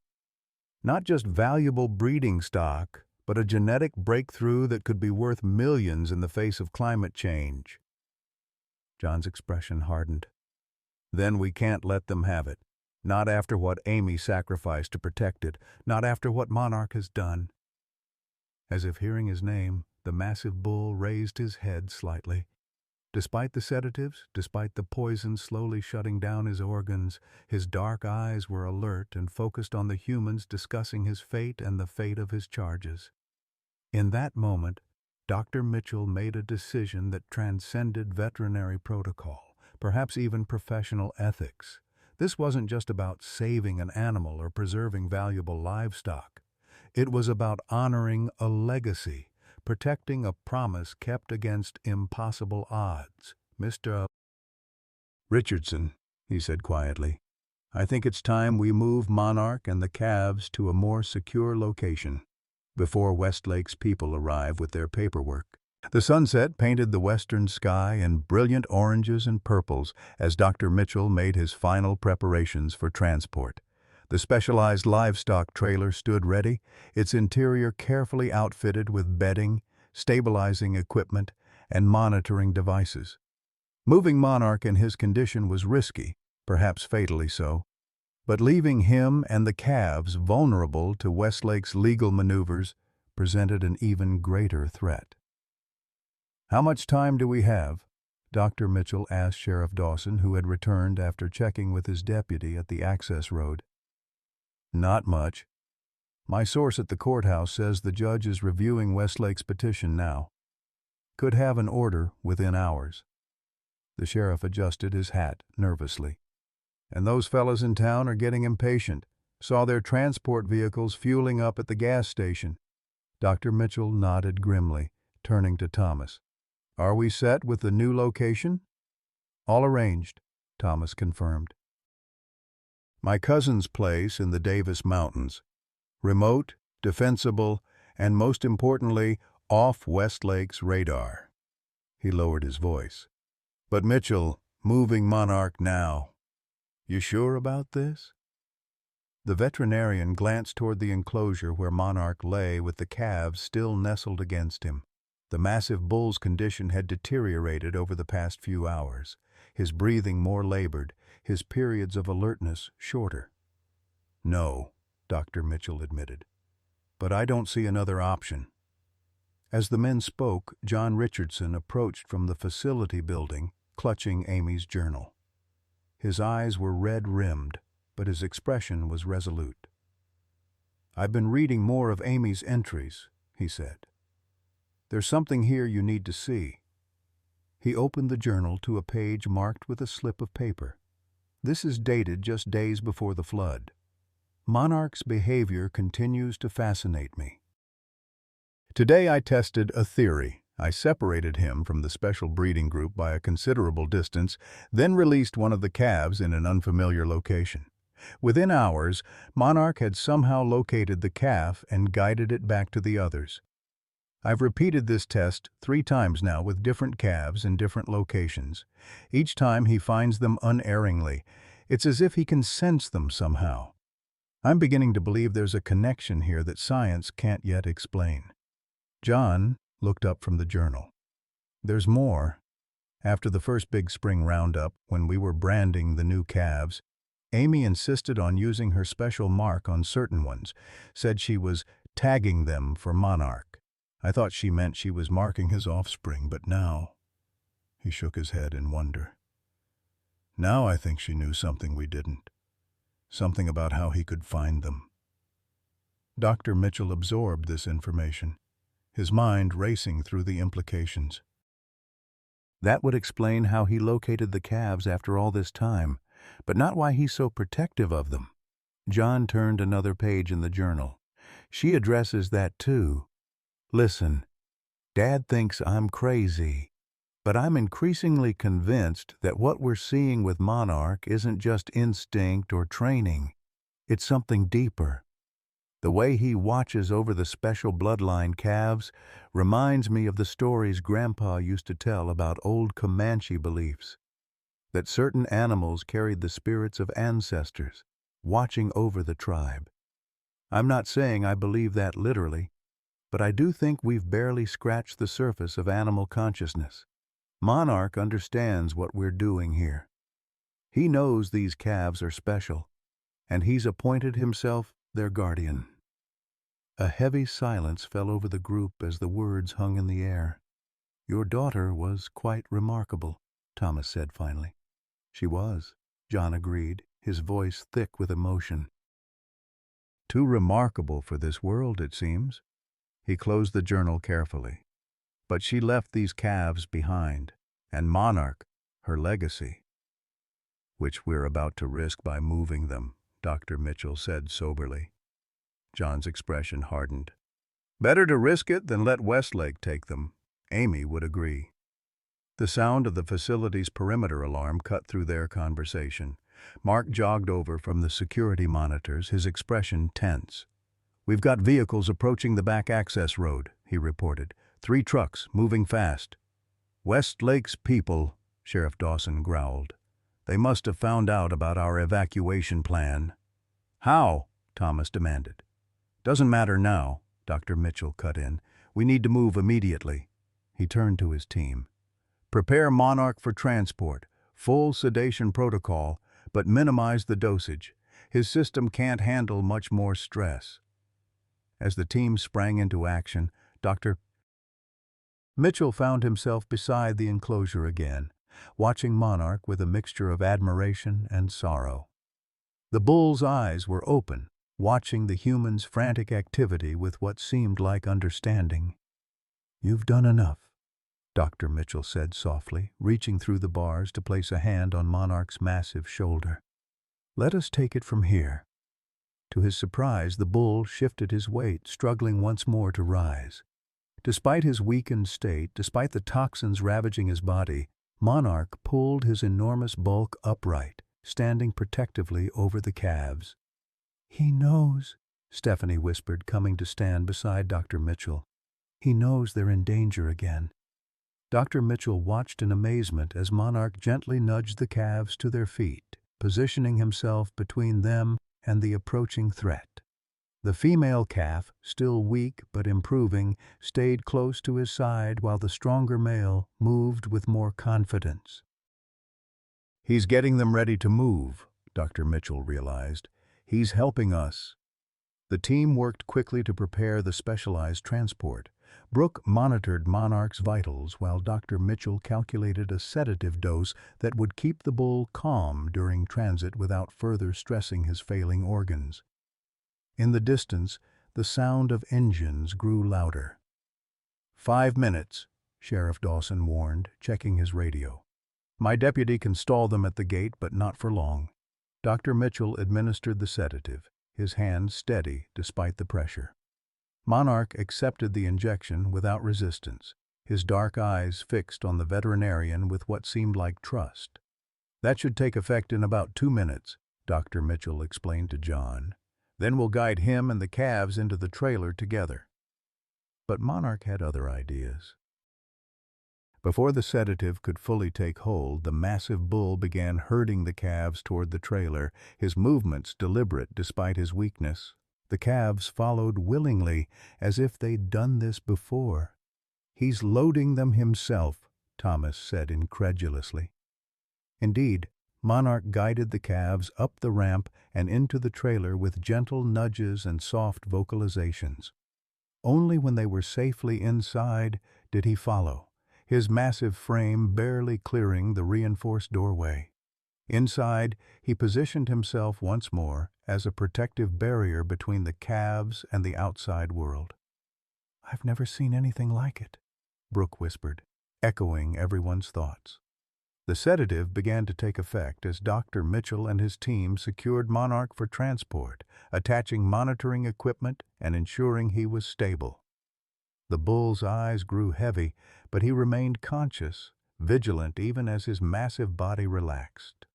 S1: Not just valuable breeding stock, but a genetic breakthrough that could be worth millions in the face of climate change. John's expression hardened. Then we can't let them have it. Not after what Amy sacrificed to protect it. Not after what Monarch has done. As if hearing his name, the massive bull raised his head slightly. Despite the sedatives, despite the poison slowly shutting down his organs, his dark eyes were alert and focused on the humans discussing his fate and the fate of his charges. In that moment, Dr. Mitchell made a decision that transcended veterinary protocol, perhaps even professional ethics. This wasn't just about saving an animal or preserving valuable livestock. It was about honoring a legacy, protecting a promise kept against impossible odds. Mr. Richardson, he said quietly, I think it's time we move Monarch and the calves to a more secure location before Westlake's people arrive with their paperwork. The sunset painted the western sky in brilliant oranges and purples as Dr. Mitchell made his final preparations for transport. The specialized livestock trailer stood ready, its interior carefully outfitted with bedding, stabilizing equipment, and monitoring devices. Moving Monarch in his condition was risky, perhaps fatally so, but leaving him and the calves vulnerable to Westlake's legal maneuvers presented an even greater threat. How much time do we have? Dr. Mitchell asked Sheriff Dawson, who had returned after checking with his deputy at the access road. Not much. My source at the courthouse says the judge is reviewing Westlake's petition now. Could have an order within hours. The sheriff adjusted his hat nervously. And those fellas in town are getting impatient. Saw their transport vehicles fueling up at the gas station. Dr. Mitchell nodded grimly, turning to Thomas. Are we set with the new location? All arranged, Thomas confirmed. My cousin's place in the Davis Mountains. Remote, defensible, and most importantly, off Westlake's radar. He lowered his voice. But Mitchell, moving Monarch now. You sure about this? The veterinarian glanced toward the enclosure where Monarch lay with the calves still nestled against him. The massive bull's condition had deteriorated over the past few hours, his breathing more labored, his periods of alertness shorter. No, Dr. Mitchell admitted, but I don't see another option. As the men spoke, John Richardson approached from the facility building, clutching Amy's journal. His eyes were red-rimmed, but his expression was resolute. I've been reading more of Amy's entries, he said. There's something here you need to see. He opened the journal to a page marked with a slip of paper. This is dated just days before the flood. Monarch's behavior continues to fascinate me. Today I tested a theory. I separated him from the special breeding group by a considerable distance, then released one of the calves in an unfamiliar location. Within hours, Monarch had somehow located the calf and guided it back to the others. I've repeated this test 3 times now with different calves in different locations. Each time he finds them unerringly. It's as if he can sense them somehow. I'm beginning to believe there's a connection here that science can't yet explain. John looked up from the journal. There's more. After the first big spring roundup, when we were branding the new calves, Amy insisted on using her special mark on certain ones, said she was tagging them for Monarch. I thought she meant she was marking his offspring, but now... He shook his head in wonder. Now I think she knew something we didn't. Something about how he could find them. Dr. Mitchell absorbed this information, his mind racing through the implications. That would explain how he located the calves after all this time, but not why he's so protective of them. John turned another page in the journal. She addresses that too. Listen, Dad thinks I'm crazy, but I'm increasingly convinced that what we're seeing with Monarch isn't just instinct or training. It's something deeper. The way he watches over the special bloodline calves reminds me of the stories Grandpa used to tell about old Comanche beliefs, that certain animals carried the spirits of ancestors, watching over the tribe. I'm not saying I believe that literally, but I do think we've barely scratched the surface of animal consciousness. Monarch understands what we're doing here. He knows these calves are special, and he's appointed himself their guardian. A heavy silence fell over the group as the words hung in the air. Your daughter was quite remarkable, Thomas said finally. She was, John agreed, his voice thick with emotion. Too remarkable for this world, it seems. He closed the journal carefully. But she left these calves behind, and Monarch, her legacy, which we're about to risk by moving them, Dr. Mitchell said soberly. John's expression hardened. Better to risk it than let Westlake take them. Amy would agree. The sound of the facility's perimeter alarm cut through their conversation. Mark jogged over from the security monitors, his expression tense. We've got vehicles approaching the back access road, he reported. 3 trucks, moving fast. Westlake's people, Sheriff Dawson growled. They must have found out about our evacuation plan. How? Thomas demanded. Doesn't matter now, Dr. Mitchell cut in. We need to move immediately. He turned to his team. Prepare Monarch for transport. Full sedation protocol, but minimize the dosage. His system can't handle much more stress. As the team sprang into action, Dr. Mitchell found himself beside the enclosure again, watching Monarch with a mixture of admiration and sorrow. The bull's eyes were open, watching the human's frantic activity with what seemed like understanding. You've done enough, Dr. Mitchell said softly, reaching through the bars to place a hand on Monarch's massive shoulder. Let us take it from here. To his surprise, the bull shifted his weight, struggling once more to rise. Despite his weakened state, despite the toxins ravaging his body, Monarch pulled his enormous bulk upright, standing protectively over the calves. He knows, Stephanie whispered, coming to stand beside Dr. Mitchell. He knows they're in danger again. Dr. Mitchell watched in amazement as Monarch gently nudged the calves to their feet, positioning himself between them and the approaching threat. The female calf, still weak but improving, stayed close to his side while the stronger male moved with more confidence. He's getting them ready to move, Dr. Mitchell realized. He's helping us. The team worked quickly to prepare the specialized transport. Brooke monitored Monarch's vitals while Dr. Mitchell calculated a sedative dose that would keep the bull calm during transit without further stressing his failing organs. In the distance, the sound of engines grew louder. 5 minutes, Sheriff Dawson warned, checking his radio. My deputy can stall them at the gate, but not for long. Dr. Mitchell administered the sedative, his hand steady despite the pressure. Monarch accepted the injection without resistance, his dark eyes fixed on the veterinarian with what seemed like trust. That should take effect in about 2 minutes, Dr. Mitchell explained to John. Then we'll guide him and the calves into the trailer together. But Monarch had other ideas. Before the sedative could fully take hold, the massive bull began herding the calves toward the trailer, his movements deliberate despite his weakness. The calves followed willingly, as if they'd done this before. He's loading them himself, Thomas said incredulously. Indeed, Monarch guided the calves up the ramp and into the trailer with gentle nudges and soft vocalizations. Only when they were safely inside did he follow, his massive frame barely clearing the reinforced doorway. Inside, he positioned himself once more as a protective barrier between the calves and the outside world. "I've never seen anything like it," Brooke whispered, echoing everyone's thoughts. The sedative began to take effect as Dr. Mitchell and his team secured Monarch for transport, attaching monitoring equipment and ensuring he was stable. The bull's eyes grew heavy, but he remained conscious, vigilant even as his massive body relaxed.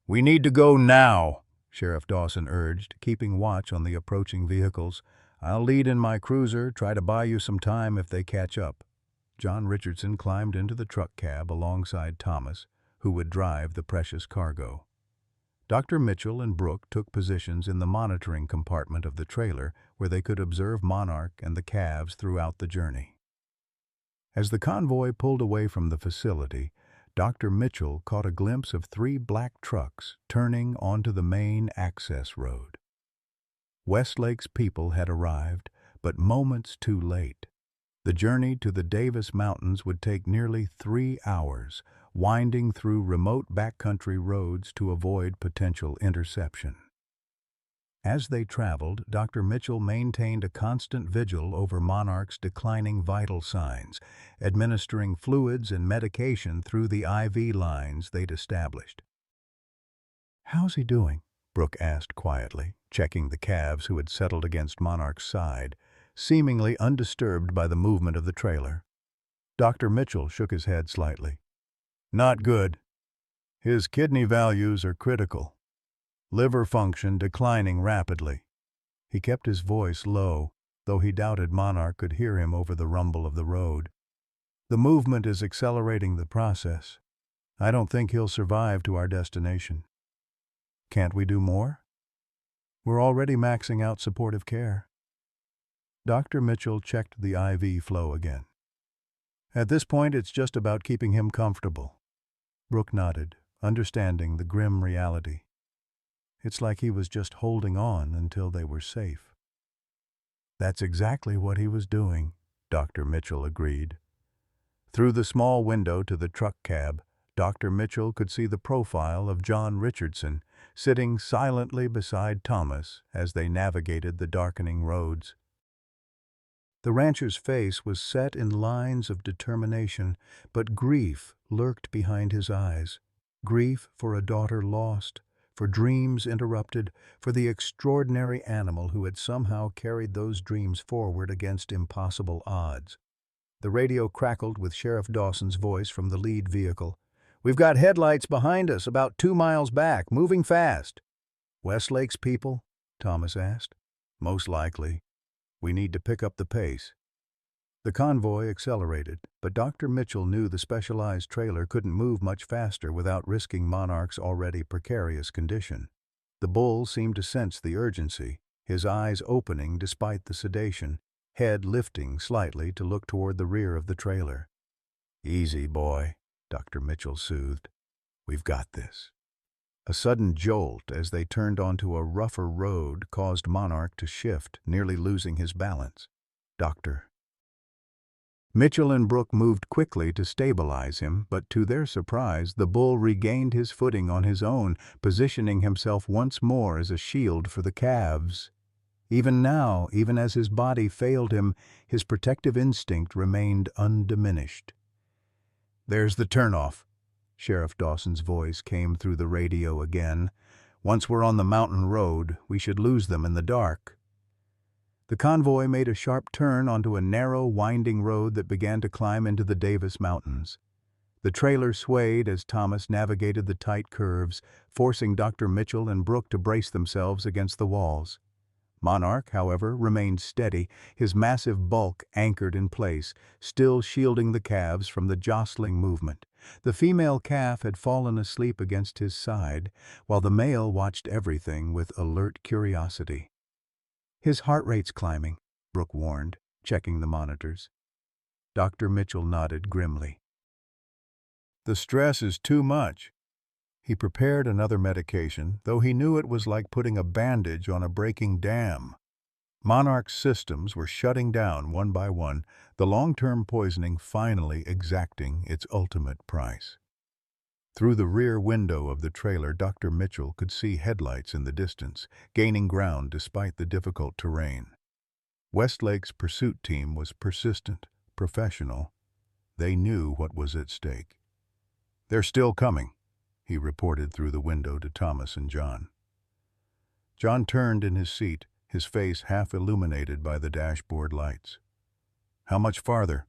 S1: "We need to go now," Sheriff Dawson urged, keeping watch on the approaching vehicles. "I'll lead in my cruiser, try to buy you some time if they catch up." John Richardson climbed into the truck cab alongside Thomas, who would drive the precious cargo. Dr. Mitchell and Brooke took positions in the monitoring compartment of the trailer where they could observe Monarch and the calves throughout the journey. As the convoy pulled away from the facility, Dr. Mitchell caught a glimpse of 3 black trucks turning onto the main access road. Westlake's people had arrived, but moments too late. The journey to the Davis Mountains would take nearly 3 hours, winding through remote backcountry roads to avoid potential interception. As they traveled, Dr. Mitchell maintained a constant vigil over Monarch's declining vital signs, administering fluids and medication through the IV lines they'd established. "How's he doing?" Brooke asked quietly, checking the calves who had settled against Monarch's side, seemingly undisturbed by the movement of the trailer. Dr. Mitchell shook his head slightly. "Not good. His kidney values are critical. Liver function declining rapidly." He kept his voice low, though he doubted Monarch could hear him over the rumble of the road. "The movement is accelerating the process. I don't think he'll survive to our destination." "Can't we do more?" "We're already maxing out supportive care." Dr. Mitchell checked the IV flow again. "At this point, it's just about keeping him comfortable." Brooke nodded, understanding the grim reality. It's like he was just holding on until they were safe. "That's exactly what he was doing," Dr. Mitchell agreed. Through the small window to the truck cab, Dr. Mitchell could see the profile of John Richardson, sitting silently beside Thomas as they navigated the darkening roads. The rancher's face was set in lines of determination, but grief lurked behind his eyes. Grief for a daughter lost, for dreams interrupted, for the extraordinary animal who had somehow carried those dreams forward against impossible odds. The radio crackled with Sheriff Dawson's voice from the lead vehicle. "We've got headlights behind us about 2 miles back, moving fast." "Westlake's people?" Thomas asked. "Most likely. We need to pick up the pace." The convoy accelerated, but Dr. Mitchell knew the specialized trailer couldn't move much faster without risking Monarch's already precarious condition. The bull seemed to sense the urgency, his eyes opening despite the sedation, head lifting slightly to look toward the rear of the trailer. "Easy, boy," Dr. Mitchell soothed. "We've got this." A sudden jolt as they turned onto a rougher road caused Monarch to shift, nearly losing his balance. "Doctor." Mitchell and Brooke moved quickly to stabilize him, but to their surprise, the bull regained his footing on his own, positioning himself once more as a shield for the calves. Even now, even as his body failed him, his protective instinct remained undiminished. "There's the turnoff." Sheriff Dawson's voice came through the radio again. "Once we're on the mountain road, we should lose them in the dark." The convoy made a sharp turn onto a narrow, winding road that began to climb into the Davis Mountains. The trailer swayed as Thomas navigated the tight curves, forcing Dr. Mitchell and Brooke to brace themselves against the walls. Monarch, however, remained steady, his massive bulk anchored in place, still shielding the calves from the jostling movement. The female calf had fallen asleep against his side, while the male watched everything with alert curiosity. "His heart rate's climbing," Brooke warned, checking the monitors. Dr. Mitchell nodded grimly. "The stress is too much." He prepared another medication, though he knew it was like putting a bandage on a breaking dam. Monarch's systems were shutting down one by one, the long-term poisoning finally exacting its ultimate price. Through the rear window of the trailer, Dr. Mitchell could see headlights in the distance, gaining ground despite the difficult terrain. Westlake's pursuit team was persistent, professional. They knew what was at stake. "They're still coming," he reported through the window to Thomas and John. John turned in his seat, his face half illuminated by the dashboard lights. "How much farther?"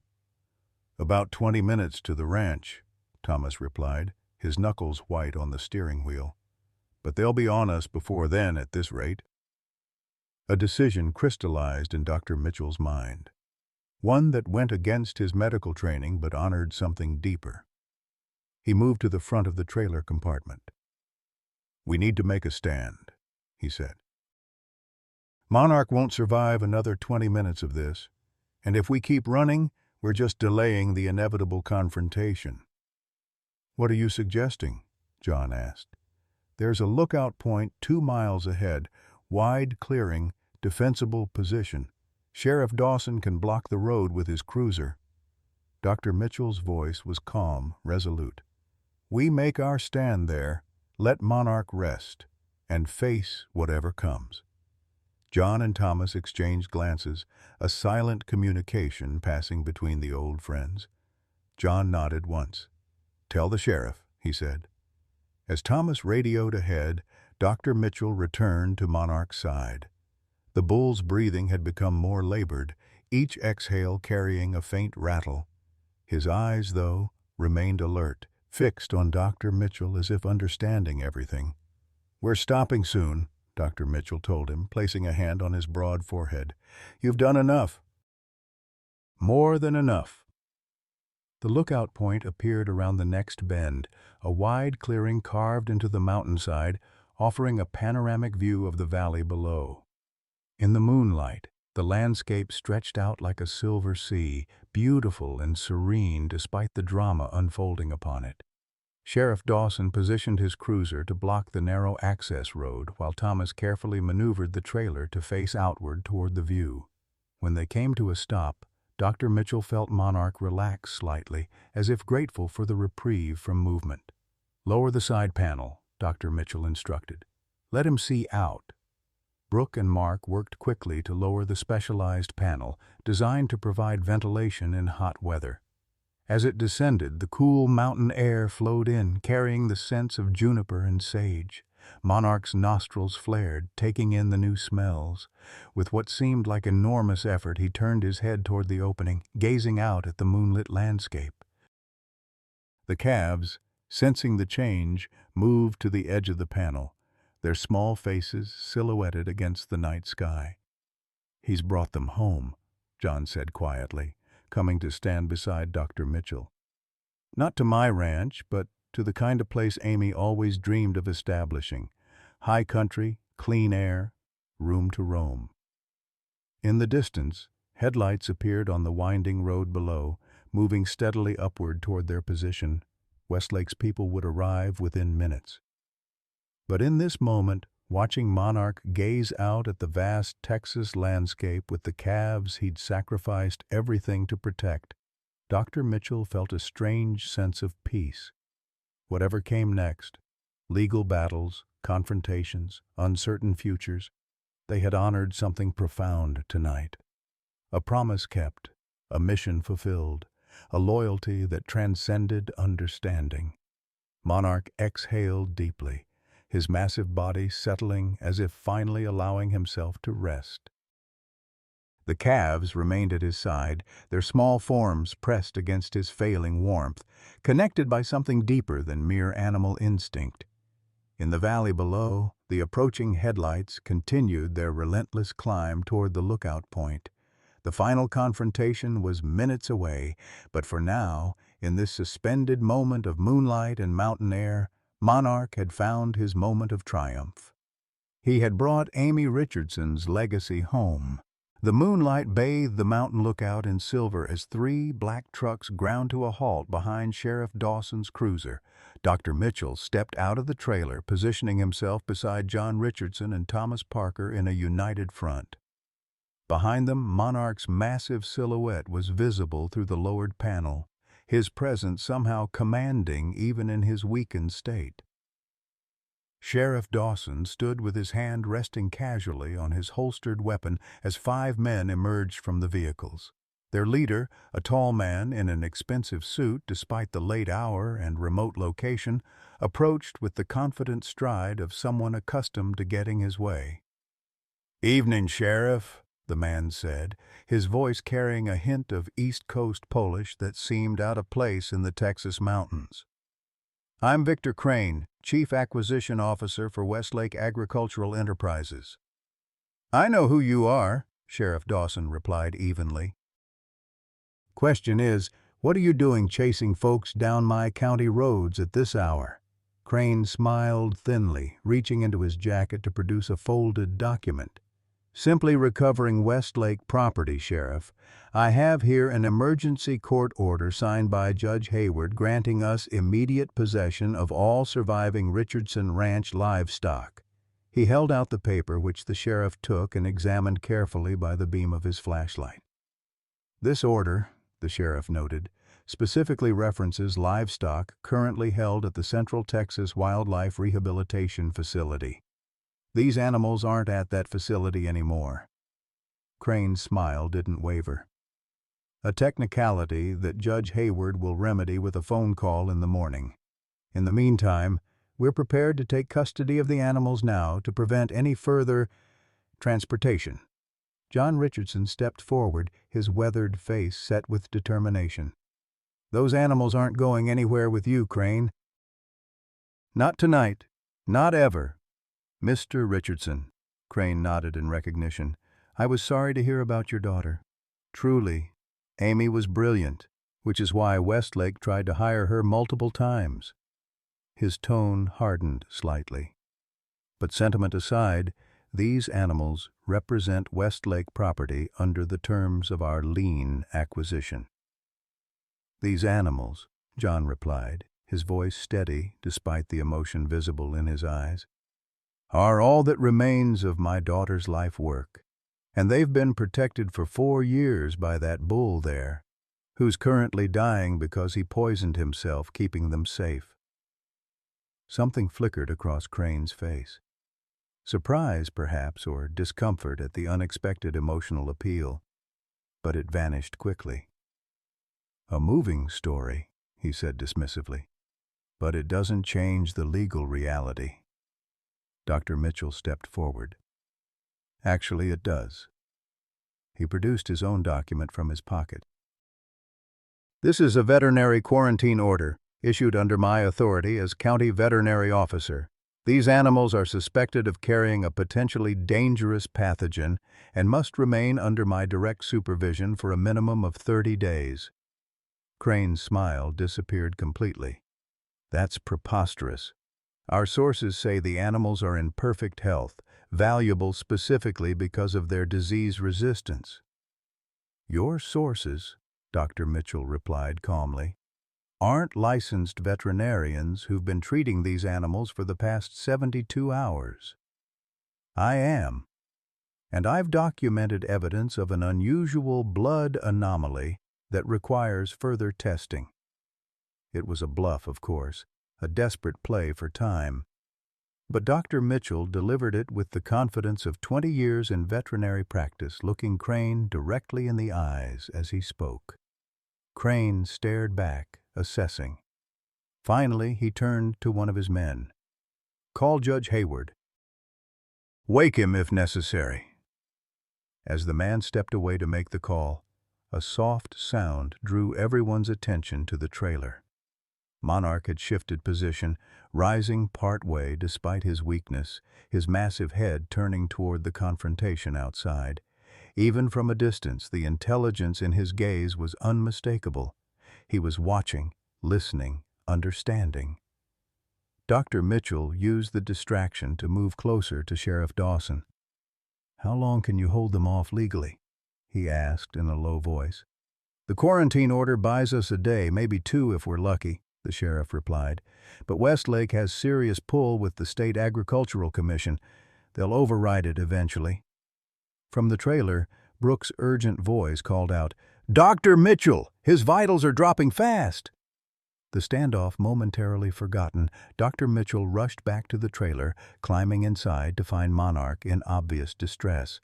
S1: "About 20 minutes to the ranch," Thomas replied, his knuckles white on the steering wheel. "But they'll be on us before then at this rate." A decision crystallized in Dr. Mitchell's mind, one that went against his medical training but honored something deeper. He moved to the front of the trailer compartment. "We need to make a stand," he said. "Monarch won't survive another 20 minutes of this, and if we keep running, we're just delaying the inevitable confrontation." "What are you suggesting?" John asked. "There's a lookout point 2 miles ahead, wide clearing, defensible position. Sheriff Dawson can block the road with his cruiser." Dr. Mitchell's voice was calm, resolute. "We make our stand there, let Monarch rest, and face whatever comes." John and Thomas exchanged glances, a silent communication passing between the old friends. John nodded once. "Tell the sheriff," he said. As Thomas radioed ahead, Dr. Mitchell returned to Monarch's side. The bull's breathing had become more labored, each exhale carrying a faint rattle. His eyes, though, remained alert, fixed on Dr. Mitchell as if understanding everything. "We're stopping soon," Dr. Mitchell told him, placing a hand on his broad forehead. "You've done enough." "More than enough." The lookout point appeared around the next bend, a wide clearing carved into the mountainside, offering a panoramic view of the valley below. In the moonlight, the landscape stretched out like a silver sea, beautiful and serene despite the drama unfolding upon it. Sheriff Dawson positioned his cruiser to block the narrow access road while Thomas carefully maneuvered the trailer to face outward toward the view. When they came to a stop, Dr. Mitchell felt Monarch relax slightly, as if grateful for the reprieve from movement. "Lower the side panel," Dr. Mitchell instructed. "Let him see out." Brooke and Mark worked quickly to lower the specialized panel, designed to provide ventilation in hot weather. As it descended, the cool mountain air flowed in, carrying the scents of juniper and sage. Monarch's nostrils flared, taking in the new smells. With what seemed like enormous effort, he turned his head toward the opening, gazing out at the moonlit landscape. The calves, sensing the change, moved to the edge of the panel, their small faces silhouetted against the night sky. "He's brought them home," John said quietly, coming to stand beside Dr. Mitchell. "Not to my ranch, but to the kind of place Amy always dreamed of establishing. High country, clean air, room to roam." In the distance, headlights appeared on the winding road below, moving steadily upward toward their position. Westlake's people would arrive within minutes. But in this moment, watching Monarch gaze out at the vast Texas landscape with the calves he'd sacrificed everything to protect, Dr. Mitchell felt a strange sense of peace. Whatever came next, legal battles, confrontations, uncertain futures, they had honored something profound tonight. A promise kept, a mission fulfilled, a loyalty that transcended understanding. Monarch exhaled deeply, his massive body settling as if finally allowing himself to rest. The calves remained at his side, their small forms pressed against his failing warmth, connected by something deeper than mere animal instinct. In the valley below, the approaching headlights continued their relentless climb toward the lookout point. The final confrontation was minutes away, but for now, in this suspended moment of moonlight and mountain air, Monarch had found his moment of triumph. He had brought Amy Richardson's legacy home, The moonlight bathed the mountain lookout in silver as three black trucks ground to a halt behind Sheriff Dawson's cruiser. Dr. Mitchell stepped out of the trailer, positioning himself beside John Richardson and Thomas Parker in a united front. Behind them, Monarch's massive silhouette was visible through the lowered panel, his presence somehow commanding even in his weakened state. Sheriff Dawson stood with his hand resting casually on his holstered weapon as 5 men emerged from the vehicles. Their leader, a tall man in an expensive suit despite the late hour and remote location, approached with the confident stride of someone accustomed to getting his way. "Evening, Sheriff," the man said, his voice carrying a hint of East Coast Polish that seemed out of place in the Texas mountains. "I'm Victor Crane, Chief Acquisition Officer for Westlake Agricultural Enterprises." "I know who you are," Sheriff Dawson replied evenly. "Question is, what are you doing chasing folks down my county roads at this hour?" Crane smiled thinly, reaching into his jacket to produce a folded document. "Simply recovering Westlake property, Sheriff. I have here an emergency court order signed by Judge Hayward granting us immediate possession of all surviving Richardson Ranch livestock." He held out the paper, which the sheriff took and examined carefully by the beam of his flashlight. "This order," the sheriff noted, "specifically references livestock currently held at the Central Texas Wildlife Rehabilitation Facility. These animals aren't at that facility anymore." Crane's smile didn't waver. "A technicality that Judge Hayward will remedy with a phone call in the morning. In the meantime, we're prepared to take custody of the animals now to prevent any further transportation." John Richardson stepped forward, his weathered face set with determination. "Those animals aren't going anywhere with you, Crane." "Not tonight. Not ever." "Mr. Richardson," Crane nodded in recognition, "I was sorry to hear about your daughter. Truly, Amy was brilliant, which is why Westlake tried to hire her multiple times." His tone hardened slightly. "But sentiment aside, these animals represent Westlake property under the terms of our lien acquisition." "These animals," John replied, his voice steady despite the emotion visible in his eyes, "are all that remains of my daughter's life work, and they've been protected for 4 years by that bull there, who's currently dying because he poisoned himself keeping them safe." Something flickered across Crane's face. Surprise, perhaps, or discomfort at the unexpected emotional appeal, but it vanished quickly. "A moving story," he said dismissively, "but it doesn't change the legal reality." Dr. Mitchell stepped forward. "Actually, it does." He produced his own document from his pocket. "This is a veterinary quarantine order, issued under my authority as county veterinary officer. These animals are suspected of carrying a potentially dangerous pathogen and must remain under my direct supervision for a minimum of 30 days. Crane's smile disappeared completely. "That's preposterous. Our sources say the animals are in perfect health, valuable specifically because of their disease resistance." "Your sources," Dr. Mitchell replied calmly, "aren't licensed veterinarians who've been treating these animals for the past 72 hours. I am, and I've documented evidence of an unusual blood anomaly that requires further testing." It was a bluff, of course, a desperate play for time. But Dr. Mitchell delivered it with the confidence of 20 years in veterinary practice, looking Crane directly in the eyes as he spoke. Crane stared back, assessing. Finally, he turned to one of his men. "Call Judge Hayward. Wake him if necessary." As the man stepped away to make the call, a soft sound drew everyone's attention to the trailer. Monarch had shifted position, rising part-way despite his weakness, his massive head turning toward the confrontation outside. Even from a distance, the intelligence in his gaze was unmistakable. He was watching, listening, understanding. Dr. Mitchell used the distraction to move closer to Sheriff Dawson. "How long can you hold them off legally?" he asked in a low voice. "The quarantine order buys us a day, maybe 2 if we're lucky," the sheriff replied. "But Westlake has serious pull with the State Agricultural Commission. They'll override it eventually." From the trailer, Brooks' urgent voice called out, "Dr. Mitchell! His vitals are dropping fast!" The standoff momentarily forgotten, Dr. Mitchell rushed back to the trailer, climbing inside to find Monarch in obvious distress.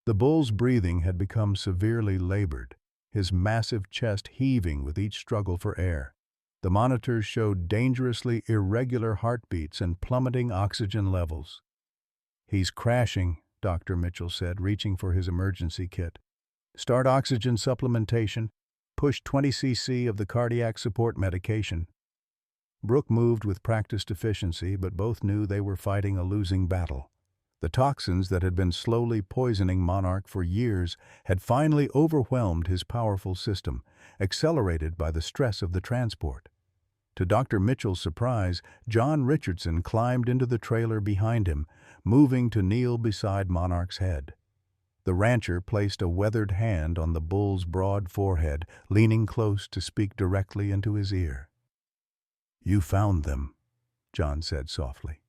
S1: The bull's breathing had become severely labored, his massive chest heaving with each struggle for air. The monitors showed dangerously irregular heartbeats and plummeting oxygen levels. "He's crashing," Dr. Mitchell said, reaching for his emergency kit. "Start oxygen supplementation. Push 20 cc of the cardiac support medication." Brooke moved with practiced efficiency, but both knew they were fighting a losing battle. The toxins that had been slowly poisoning Monarch for years had finally overwhelmed his powerful system, accelerated by the stress of the transport. To Dr. Mitchell's surprise, John Richardson climbed into the trailer behind him, moving to kneel beside Monarch's head. The rancher placed a weathered hand on the bull's broad forehead, leaning close to speak directly into his ear. "You found them," John said softly.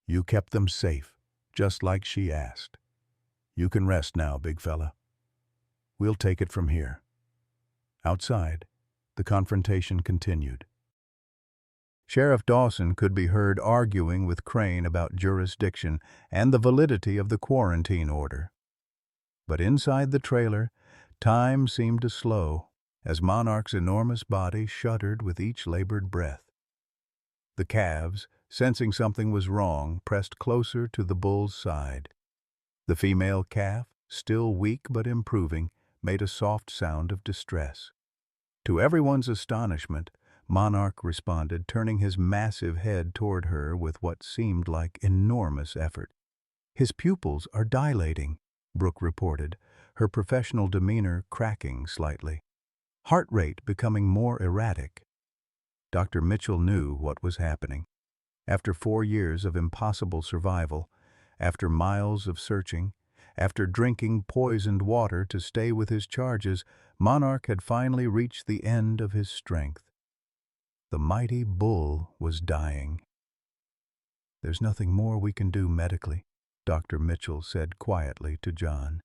S1: "You kept them safe, just like she asked. You can rest now, big fella. We'll take it from here." Outside, the confrontation continued. Sheriff Dawson could be heard arguing with Crane about jurisdiction and the validity of the quarantine order. But inside the trailer, time seemed to slow as Monarch's enormous body shuddered with each labored breath. The calves, sensing something was wrong, pressed closer to the bull's side. The female calf, still weak but improving, made a soft sound of distress. To everyone's astonishment, Monarch responded, turning his massive head toward her with what seemed like enormous effort. "His pupils are dilating," Brooke reported, her professional demeanor cracking slightly. "Heart rate becoming more erratic." Dr. Mitchell knew what was happening. After 4 years of impossible survival, after miles of searching, after drinking poisoned water to stay with his charges, Monarch had finally reached the end of his strength. The mighty bull was dying. "There's nothing more we can do medically," Dr. Mitchell said quietly to John.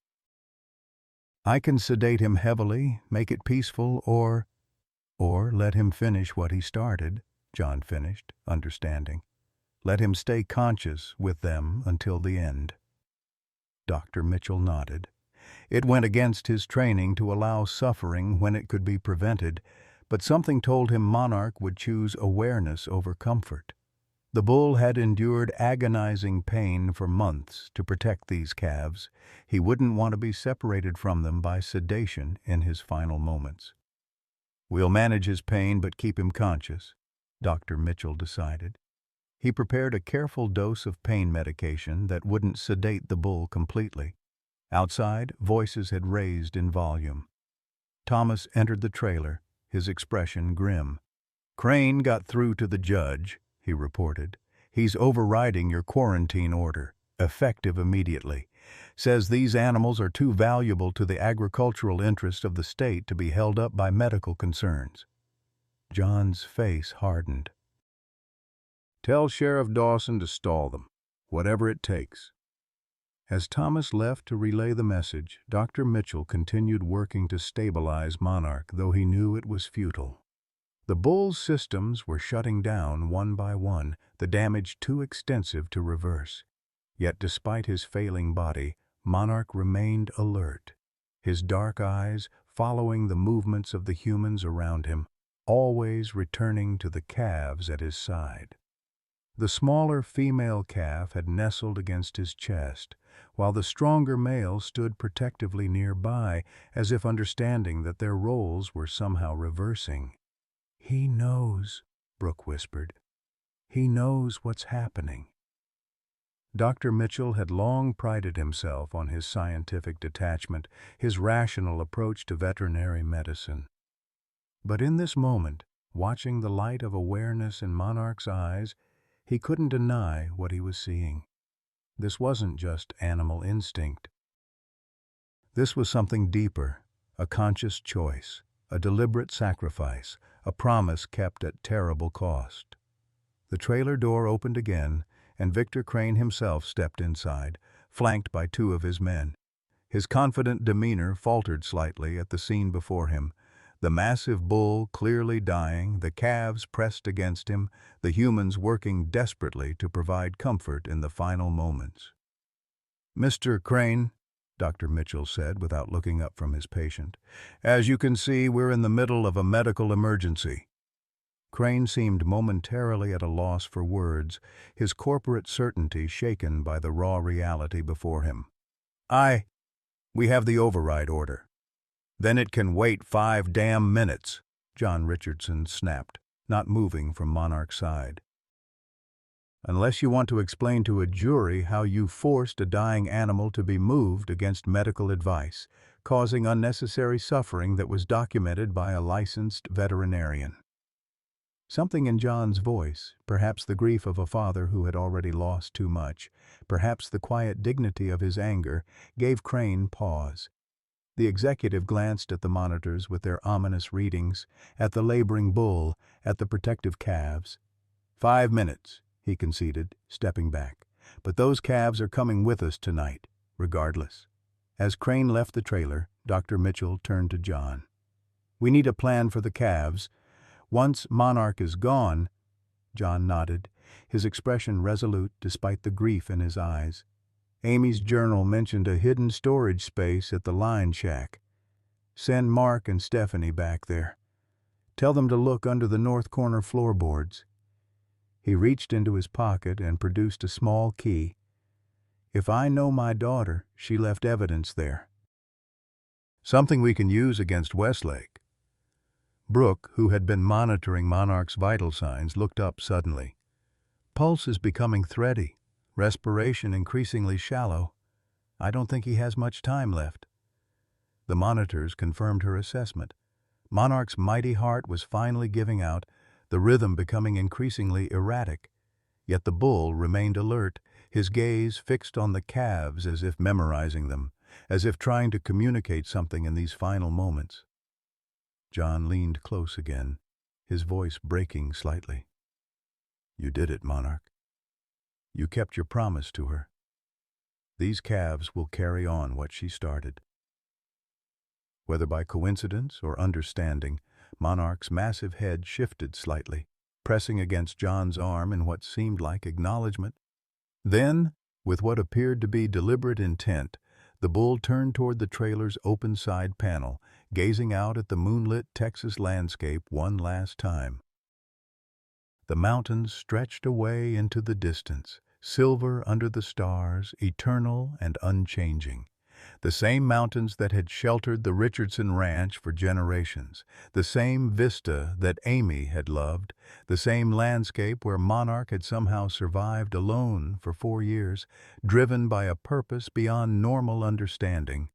S1: "I can sedate him heavily, make it peaceful, or let him finish what he started," John finished, understanding. "Let him stay conscious with them until the end." Dr. Mitchell nodded. It went against his training to allow suffering when it could be prevented, but something told him Monarch would choose awareness over comfort. The bull had endured agonizing pain for months to protect these calves. He wouldn't want to be separated from them by sedation in his final moments. "We'll manage his pain but keep him conscious," Dr. Mitchell decided. He prepared a careful dose of pain medication that wouldn't sedate the bull completely. Outside, voices had raised in volume. Thomas entered the trailer, his expression grim. "Crane got through to the judge," he reported. "He's overriding your quarantine order, effective immediately. Says these animals are too valuable to the agricultural interest of the state to be held up by medical concerns." John's face hardened. "Tell Sheriff Dawson to stall them, whatever it takes." As Thomas left to relay the message, Dr. Mitchell continued working to stabilize Monarch, though he knew it was futile. The bull's systems were shutting down one by one, the damage too extensive to reverse. Yet despite his failing body, Monarch remained alert, his dark eyes following the movements of the humans around him, always returning to the calves at his side. The smaller female calf had nestled against his chest, while the stronger male stood protectively nearby, as if understanding that their roles were somehow reversing. "He knows," Brooke whispered. "He knows what's happening." Dr. Mitchell had long prided himself on his scientific detachment, his rational approach to veterinary medicine. But in this moment, watching the light of awareness in Monarch's eyes, he couldn't deny what he was seeing. This wasn't just animal instinct. This was something deeper, a conscious choice, a deliberate sacrifice, a promise kept at terrible cost. The trailer door opened again, and Victor Crane himself stepped inside, flanked by two of his men. His confident demeanor faltered slightly at the scene before him. The massive bull clearly dying, the calves pressed against him, the humans working desperately to provide comfort in the final moments. "Mr. Crane," Dr. Mitchell said without looking up from his patient, "as you can see, we're in the middle of a medical emergency." Crane seemed momentarily at a loss for words, his corporate certainty shaken by the raw reality before him. We have the override order." "Then it can wait 5 damn minutes," John Richardson snapped, not moving from Monarch's side. "Unless you want to explain to a jury how you forced a dying animal to be moved against medical advice, causing unnecessary suffering that was documented by a licensed veterinarian." Something in John's voice, perhaps the grief of a father who had already lost too much, perhaps the quiet dignity of his anger, gave Crane pause. The executive glanced at the monitors with their ominous readings, at the laboring bull, at the protective calves. 5 minutes, he conceded, stepping back. "But those calves are coming with us tonight, regardless." As Crane left the trailer, Dr. Mitchell turned to John. "We need a plan for the calves. Once Monarch is gone—" John nodded, his expression resolute despite the grief in his eyes. "Amy's journal mentioned a hidden storage space at the line shack. Send Mark and Stephanie back there. Tell them to look under the north corner floorboards." He reached into his pocket and produced a small key. "If I know my daughter, she left evidence there. Something we can use against Westlake." Brooke, who had been monitoring Monarch's vital signs, looked up suddenly. "Pulse is becoming thready, respiration increasingly shallow. I don't think he has much time left." The monitors confirmed her assessment. Monarch's mighty heart was finally giving out, the rhythm becoming increasingly erratic. Yet the bull remained alert, his gaze fixed on the calves as if memorizing them, as if trying to communicate something in these final moments. John leaned close again, his voice breaking slightly. "You did it, Monarch. You kept your promise to her. These calves will carry on what she started." Whether by coincidence or understanding, Monarch's massive head shifted slightly, pressing against John's arm in what seemed like acknowledgement. Then, with what appeared to be deliberate intent, the bull turned toward the trailer's open side panel, gazing out at the moonlit Texas landscape one last time. The mountains stretched away into the distance, silver under the stars, eternal and unchanging. The same mountains that had sheltered the Richardson Ranch for generations, the same vista that Amy had loved, the same landscape where Monarch had somehow survived alone for 4 years, driven by a purpose beyond normal understanding.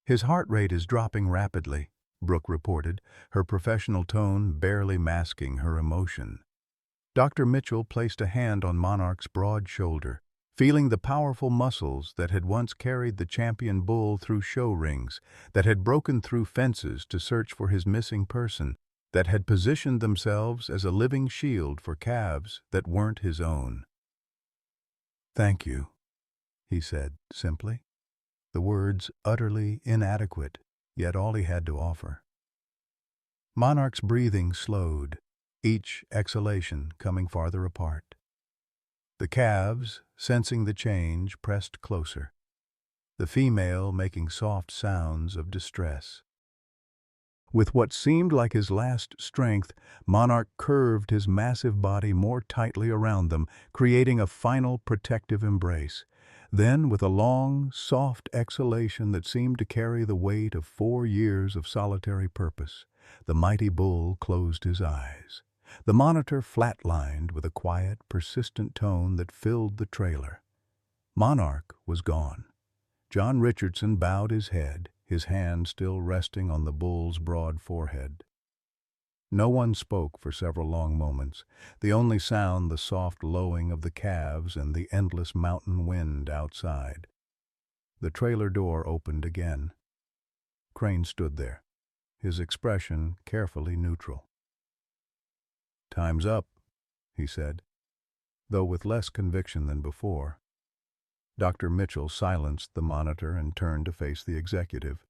S1: "His heart rate is dropping rapidly," Brooke reported, her professional tone barely masking her emotion. Dr. Mitchell placed a hand on Monarch's broad shoulder, feeling the powerful muscles that had once carried the champion bull through show rings, that had broken through fences to search for his missing person, that had positioned themselves as a living shield for calves that weren't his own. "Thank you," he said simply, the words utterly inadequate, yet all he had to offer. Monarch's breathing slowed, each exhalation coming farther apart. The calves, sensing the change, pressed closer, the female making soft sounds of distress. With what seemed like his last strength, Monarch curved his massive body more tightly around them, creating a final protective embrace. Then, with a long, soft exhalation that seemed to carry the weight of 4 years of solitary purpose, the mighty bull closed his eyes. The monitor flatlined with a quiet, persistent tone that filled the trailer. Monarch was gone. John Richardson bowed his head, his hand still resting on the bull's broad forehead. No one spoke for several long moments, the only sound the soft lowing of the calves and the endless mountain wind outside. The trailer door opened again. Crane stood there, his expression carefully neutral. "Time's up," he said, though with less conviction than before. Dr. Mitchell silenced the monitor and turned to face the executive.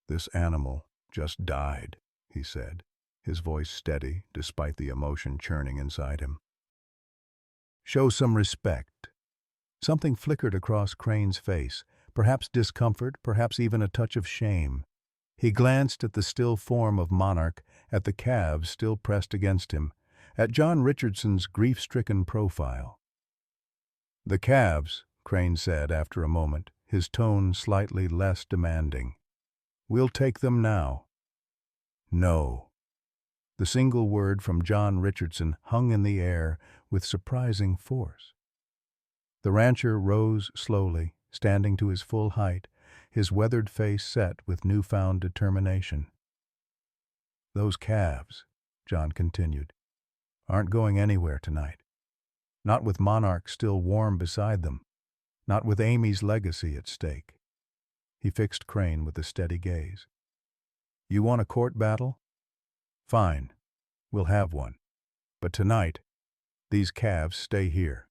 S1: "This animal just died," he said, his voice steady despite the emotion churning inside him. "Show some respect." Something flickered across Crane's face, perhaps discomfort, perhaps even a touch of shame. He glanced at the still form of Monarch, at the calves still pressed against him, at John Richardson's grief-stricken profile. "The calves," Crane said after a moment, his tone slightly less demanding. "We'll take them now." "No." The single word from John Richardson hung in the air with surprising force. The rancher rose slowly, standing to his full height, his weathered face set with newfound determination. "Those calves," John continued, "aren't going anywhere tonight. Not with Monarch still warm beside them. Not with Amy's legacy at stake." He fixed Crane with a steady gaze. "You want a court battle? Fine. We'll have one. But tonight, these calves stay here."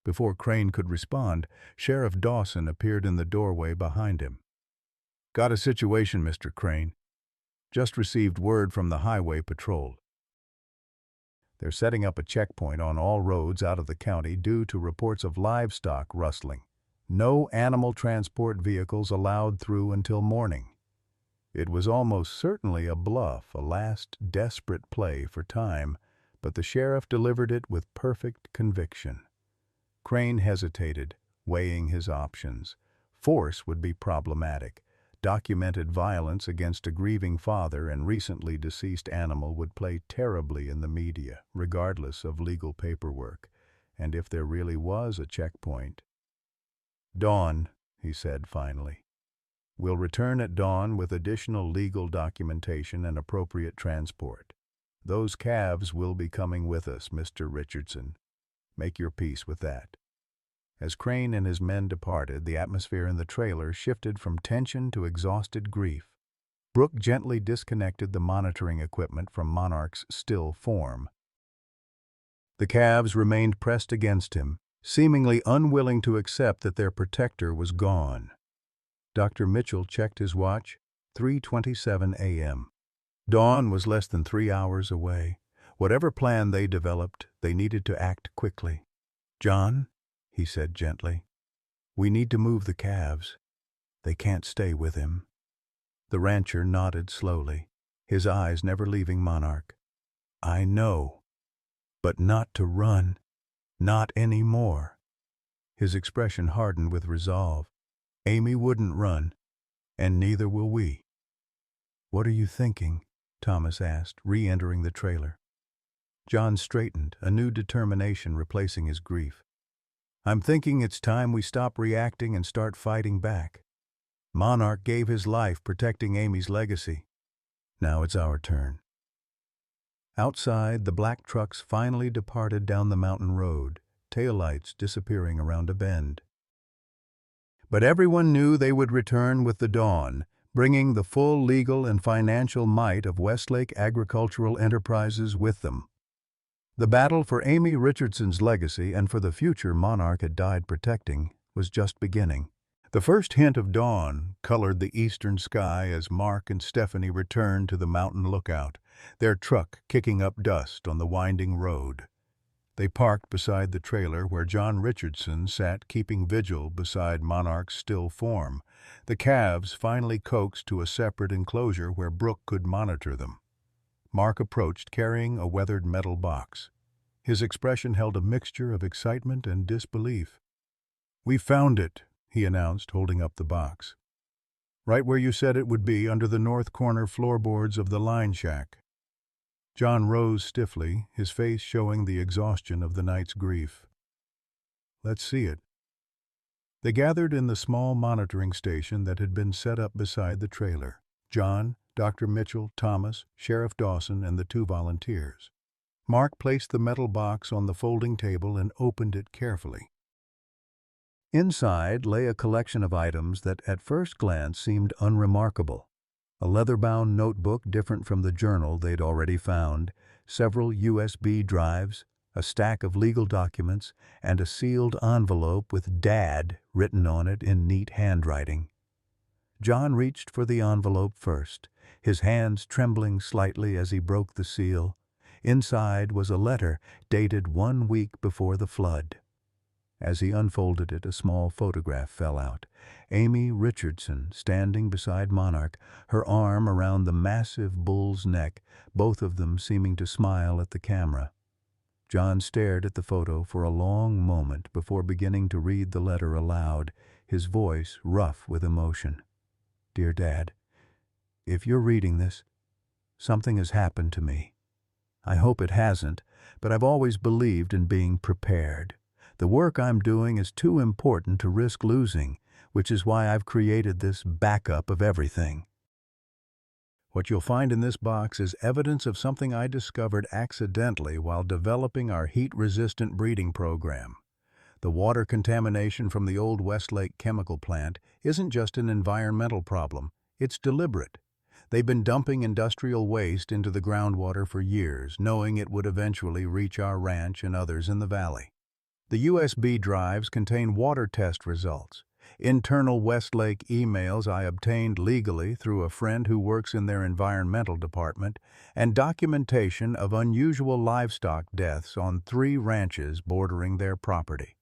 S1: Before Crane could respond, Sheriff Dawson appeared in the doorway behind him. "Got a situation, Mr. Crane. Just received word from the Highway Patrol. They're setting up a checkpoint on all roads out of the county due to reports of livestock rustling. No animal transport vehicles allowed through until morning." It was almost certainly a bluff, a last desperate play for time, but the sheriff delivered it with perfect conviction. Crane hesitated, weighing his options. Force would be problematic. Documented violence against a grieving father and recently deceased animal would play terribly in the media, regardless of legal paperwork. And if there really was a checkpoint... "Dawn," he said finally. "We'll return at dawn with additional legal documentation and appropriate transport. Those calves will be coming with us, Mr. Richardson. Make your peace with that." As Crane and his men departed, the atmosphere in the trailer shifted from tension to exhausted grief. Brooke gently disconnected the monitoring equipment from Monarch's still form. The calves remained pressed against him, seemingly unwilling to accept that their protector was gone. Dr. Mitchell checked his watch. 3:27 a.m. Dawn was less than 3 hours away. Whatever plan they developed, they needed to act quickly. "John," he said gently, "we need to move the calves. They can't stay with him." The rancher nodded slowly, his eyes never leaving Monarch. "I know, but not to run. Not anymore." His expression hardened with resolve. "Amy wouldn't run, and neither will we." "What are you thinking?" Thomas asked, re-entering the trailer. John straightened, a new determination replacing his grief. "I'm thinking it's time we stop reacting and start fighting back. Monarch gave his life protecting Amy's legacy. Now it's our turn." Outside, the black trucks finally departed down the mountain road, taillights disappearing around a bend. But everyone knew they would return with the dawn, bringing the full legal and financial might of Westlake Agricultural Enterprises with them. The battle for Amy Richardson's legacy and for the future Monarch had died protecting was just beginning. The first hint of dawn colored the eastern sky as Mark and Stephanie returned to the mountain lookout, their truck kicking up dust on the winding road. They parked beside the trailer where John Richardson sat keeping vigil beside Monarch's still form, the calves finally coaxed to a separate enclosure where Brooke could monitor them. Mark approached carrying a weathered metal box. His expression held a mixture of excitement and disbelief. "We found it," he announced, holding up the box. "Right where you said it would be, under the north corner floorboards of the line shack." John rose stiffly, his face showing the exhaustion of the night's grief. "Let's see it." They gathered in the small monitoring station that had been set up beside the trailer. John, Dr. Mitchell, Thomas, Sheriff Dawson, and the 2 volunteers. Mark placed the metal box on the folding table and opened it carefully. Inside lay a collection of items that at first glance seemed unremarkable. A leather-bound notebook different from the journal they'd already found, several USB drives, a stack of legal documents, and a sealed envelope with "Dad" written on it in neat handwriting. John reached for the envelope first, his hands trembling slightly as he broke the seal. Inside was a letter dated 1 week before the flood. As he unfolded it, a small photograph fell out. Amy Richardson standing beside Monarch, her arm around the massive bull's neck, both of them seeming to smile at the camera. John stared at the photo for a long moment before beginning to read the letter aloud, his voice rough with emotion. "Dear Dad, if you're reading this, something has happened to me. I hope it hasn't, but I've always believed in being prepared. The work I'm doing is too important to risk losing, which is why I've created this backup of everything." What you'll find in this box is evidence of something I discovered accidentally while developing our heat-resistant breeding program. The water contamination from the old Westlake chemical plant isn't just an environmental problem, it's deliberate. They've been dumping industrial waste into the groundwater for years, knowing it would eventually reach our ranch and others in the valley. The USB drives contain water test results, internal Westlake emails I obtained legally through a friend who works in their environmental department, and documentation of unusual livestock deaths on 3 ranches bordering their property.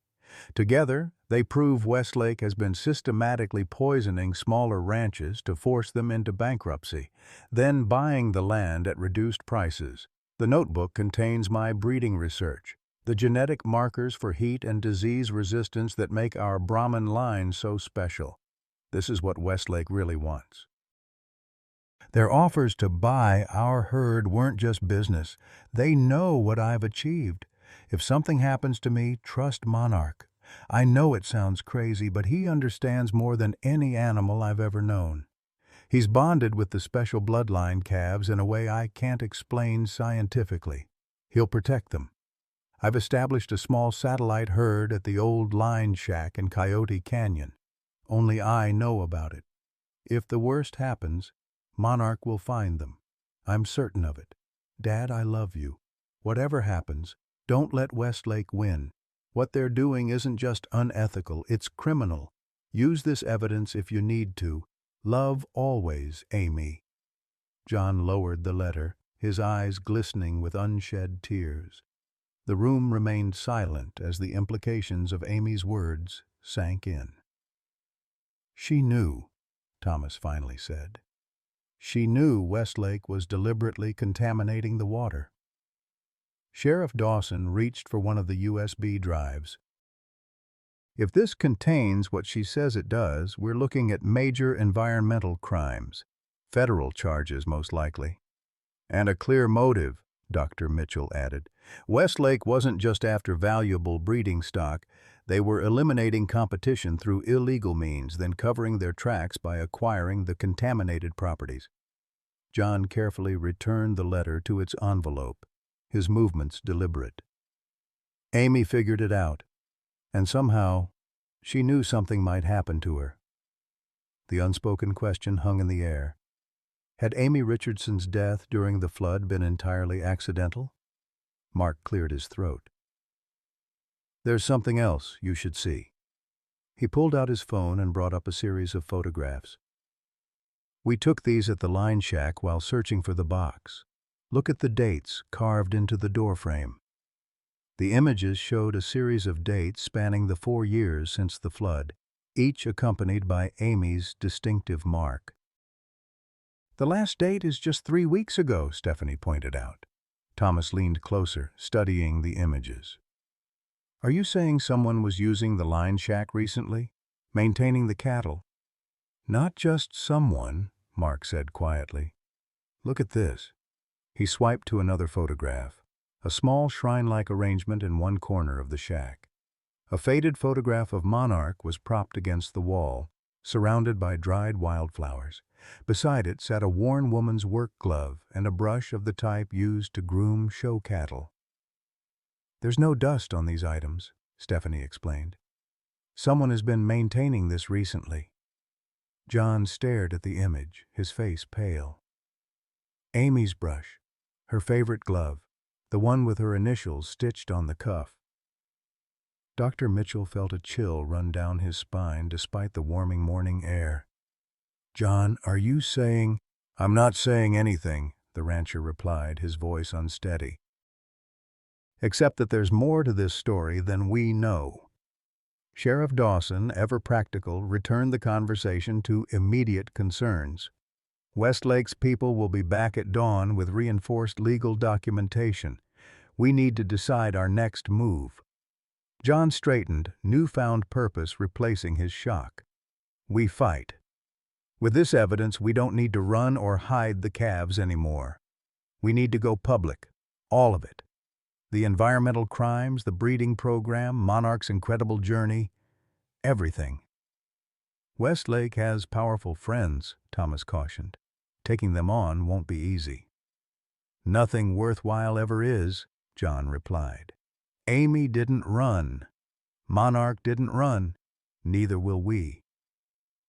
S1: Together, they prove Westlake has been systematically poisoning smaller ranches to force them into bankruptcy, then buying the land at reduced prices. The notebook contains my breeding research, the genetic markers for heat and disease resistance that make our Brahman line so special. This is what Westlake really wants. Their offers to buy our herd weren't just business. They know what I've achieved. If something happens to me, trust Monarch. I know it sounds crazy, but he understands more than any animal I've ever known. He's bonded with the special bloodline calves in a way I can't explain scientifically. He'll protect them. I've established a small satellite herd at the old line shack in Coyote Canyon. Only I know about it. If the worst happens, Monarch will find them. I'm certain of it. Dad, I love you. Whatever happens, don't let Westlake win. What they're doing isn't just unethical, it's criminal. Use this evidence if you need to. Love always, Amy. John lowered the letter, his eyes glistening with unshed tears. The room remained silent as the implications of Amy's words sank in. "She knew," Thomas finally said. "She knew Westlake was deliberately contaminating the water." Sheriff Dawson reached for one of the USB drives. "If this contains what she says it does, we're looking at major environmental crimes. Federal charges, most likely. And a clear motive," Dr. Mitchell added. "Westlake wasn't just after valuable breeding stock. They were eliminating competition through illegal means, then covering their tracks by acquiring the contaminated properties." John carefully returned the letter to its envelope, his movements deliberate. Amy figured it out, and somehow she knew something might happen to her. The unspoken question hung in the air. Had Amy Richardson's death during the flood been entirely accidental? Mark cleared his throat. "There's something else you should see." He pulled out his phone and brought up a series of photographs. "We took these at the line shack while searching for the box. Look at the dates carved into the doorframe." The images showed a series of dates spanning the 4 years since the flood, each accompanied by Amy's distinctive mark. "The last date is just 3 weeks ago," Stephanie pointed out. Thomas leaned closer, studying the images. "Are you saying someone was using the line shack recently, maintaining the cattle?" "Not just someone," Mark said quietly. "Look at this." He swiped to another photograph, a small shrine-like arrangement in one corner of the shack. A faded photograph of Monarch was propped against the wall, surrounded by dried wildflowers. Beside it sat a worn woman's work glove and a brush of the type used to groom show cattle. "There's no dust on these items," Stephanie explained. Someone has been maintaining this recently. John stared at the image, his face pale. Amy's brush, her favorite glove, the one with her initials stitched on the cuff. Dr. Mitchell felt a chill run down his spine despite the warming morning air. "John, are you saying—" "I'm not saying anything," the rancher replied, his voice unsteady. "Except that there's more to this story than we know." Sheriff Dawson, ever practical, returned the conversation to immediate concerns. "Westlake's people will be back at dawn with reinforced legal documentation. We need to decide our next move." John straightened, newfound purpose replacing his shock. "We fight. With this evidence, we don't need to run or hide the calves anymore. We need to go public. All of it. The environmental crimes, the breeding program, Monarch's incredible journey, everything." "Westlake has powerful friends," Thomas cautioned. "Taking them on won't be easy." "Nothing worthwhile ever is," John replied. "Amy didn't run. Monarch didn't run. Neither will we."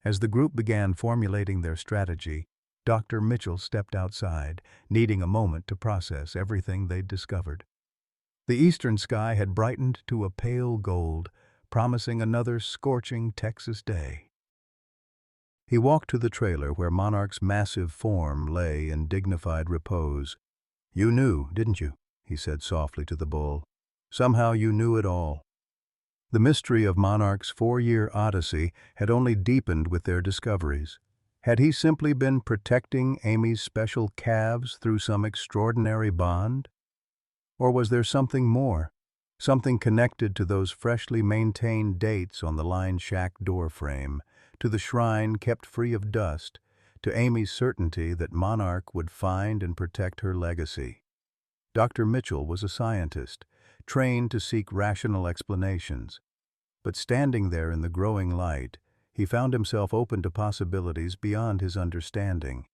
S1: As the group began formulating their strategy, Dr. Mitchell stepped outside, needing a moment to process everything they'd discovered. The eastern sky had brightened to a pale gold, promising another scorching Texas day. He walked to the trailer where Monarch's massive form lay in dignified repose. "You knew, didn't you?" he said softly to the bull. "Somehow you knew it all." The mystery of Monarch's 4-year odyssey had only deepened with their discoveries. Had he simply been protecting Amy's special calves through some extraordinary bond? Or was there something more, something connected to those freshly maintained dates on the lined shack doorframe, to the shrine kept free of dust, to Amy's certainty that Monarch would find and protect her legacy? Dr. Mitchell was a scientist, trained to seek rational explanations. But standing there in the growing light, he found himself open to possibilities beyond his understanding.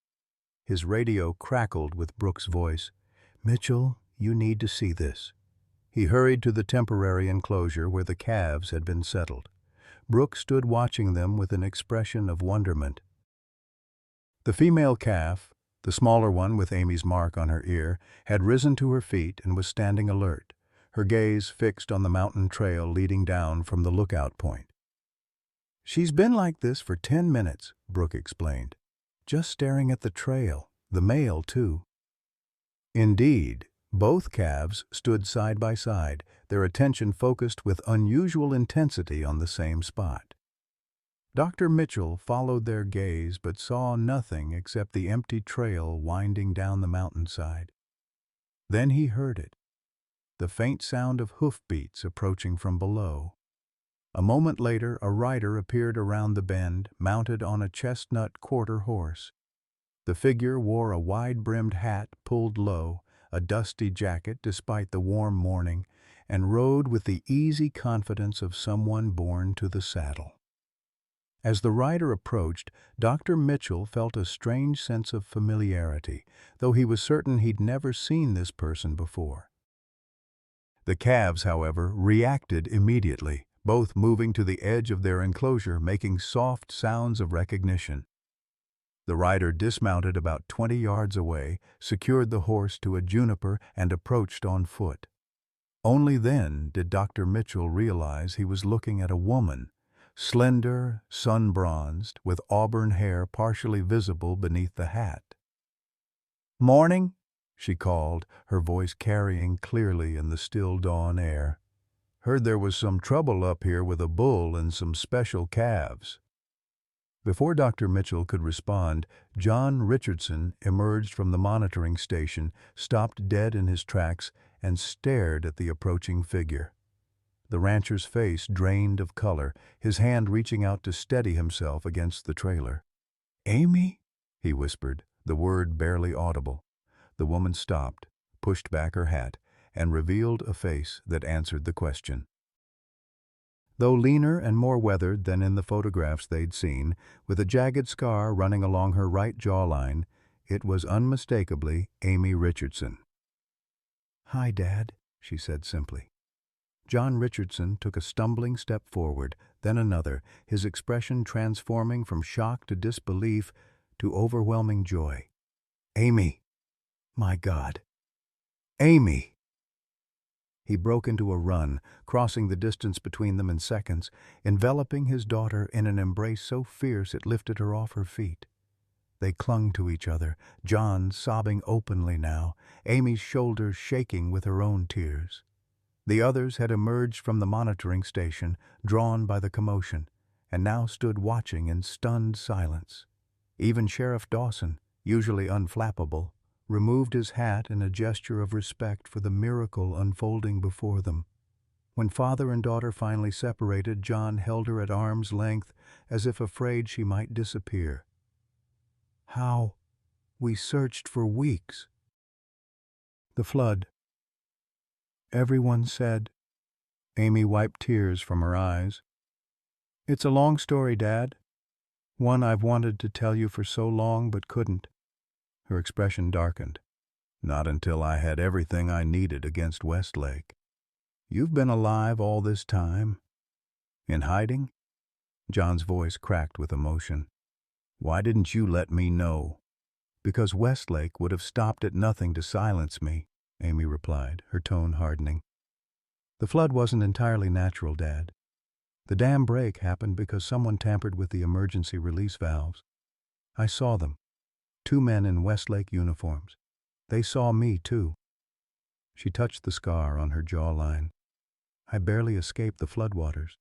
S1: His radio crackled with Brooks' voice. "Mitchell, you need to see this." He hurried to the temporary enclosure where the calves had been settled. Brooks stood watching them with an expression of wonderment. The female calf, the smaller one with Amy's mark on her ear, had risen to her feet and was standing alert, her gaze fixed on the mountain trail leading down from the lookout point. "She's been like this for 10 minutes, Brooke explained. "Just staring at the trail, the male too." Indeed, both calves stood side by side, their attention focused with unusual intensity on the same spot. Dr. Mitchell followed their gaze but saw nothing except the empty trail winding down the mountainside. Then he heard it, the faint sound of hoofbeats approaching from below. A moment later, a rider appeared around the bend, mounted on a chestnut quarter horse. The figure wore a wide-brimmed hat pulled low, a dusty jacket despite the warm morning, and rode with the easy confidence of someone born to the saddle. As the rider approached, Dr. Mitchell felt a strange sense of familiarity, though he was certain he'd never seen this person before. The calves, however, reacted immediately, both moving to the edge of their enclosure, making soft sounds of recognition. The rider dismounted about 20 yards away, secured the horse to a juniper, and approached on foot. Only then did Dr. Mitchell realize he was looking at a woman, slender, sun-bronzed, with auburn hair partially visible beneath the hat. "Morning," she called, her voice carrying clearly in the still dawn air. "Heard there was some trouble up here with a bull and some special calves." Before Dr. Mitchell could respond, John Richardson emerged from the monitoring station, stopped dead in his tracks, and stared at the approaching figure. The rancher's face drained of color, his hand reaching out to steady himself against the trailer. "Amy?" he whispered, the word barely audible. The woman stopped, pushed back her hat, and revealed a face that answered the question. Though leaner and more weathered than in the photographs they'd seen, with a jagged scar running along her right jawline, it was unmistakably Amy Richardson. "Hi, Dad," she said simply. John Richardson took a stumbling step forward, then another, his expression transforming from shock to disbelief to overwhelming joy. "Amy! My God! Amy!" He broke into a run, crossing the distance between them in seconds, enveloping his daughter in an embrace so fierce it lifted her off her feet. They clung to each other, John sobbing openly now, Amy's shoulders shaking with her own tears. The others had emerged from the monitoring station, drawn by the commotion, and now stood watching in stunned silence. Even Sheriff Dawson, usually unflappable, removed his hat in a gesture of respect for the miracle unfolding before them. When father and daughter finally separated, John held her at arm's length as if afraid she might disappear. "How? We searched for weeks." "The flood. Everyone said." Amy wiped tears from her eyes. "It's a long story, Dad. One I've wanted to tell you for so long but couldn't." Her expression darkened. "Not until I had everything I needed against Westlake. You've been alive all this time. In hiding?" John's voice cracked with emotion. "Why didn't you let me know?" "Because Westlake would have stopped at nothing to silence me," Amy replied, her tone hardening. "The flood wasn't entirely natural, Dad. The dam break happened because someone tampered with the emergency release valves. I saw them. 2 men in Westlake uniforms. They saw me, too." She touched the scar on her jawline. "I barely escaped the floodwaters.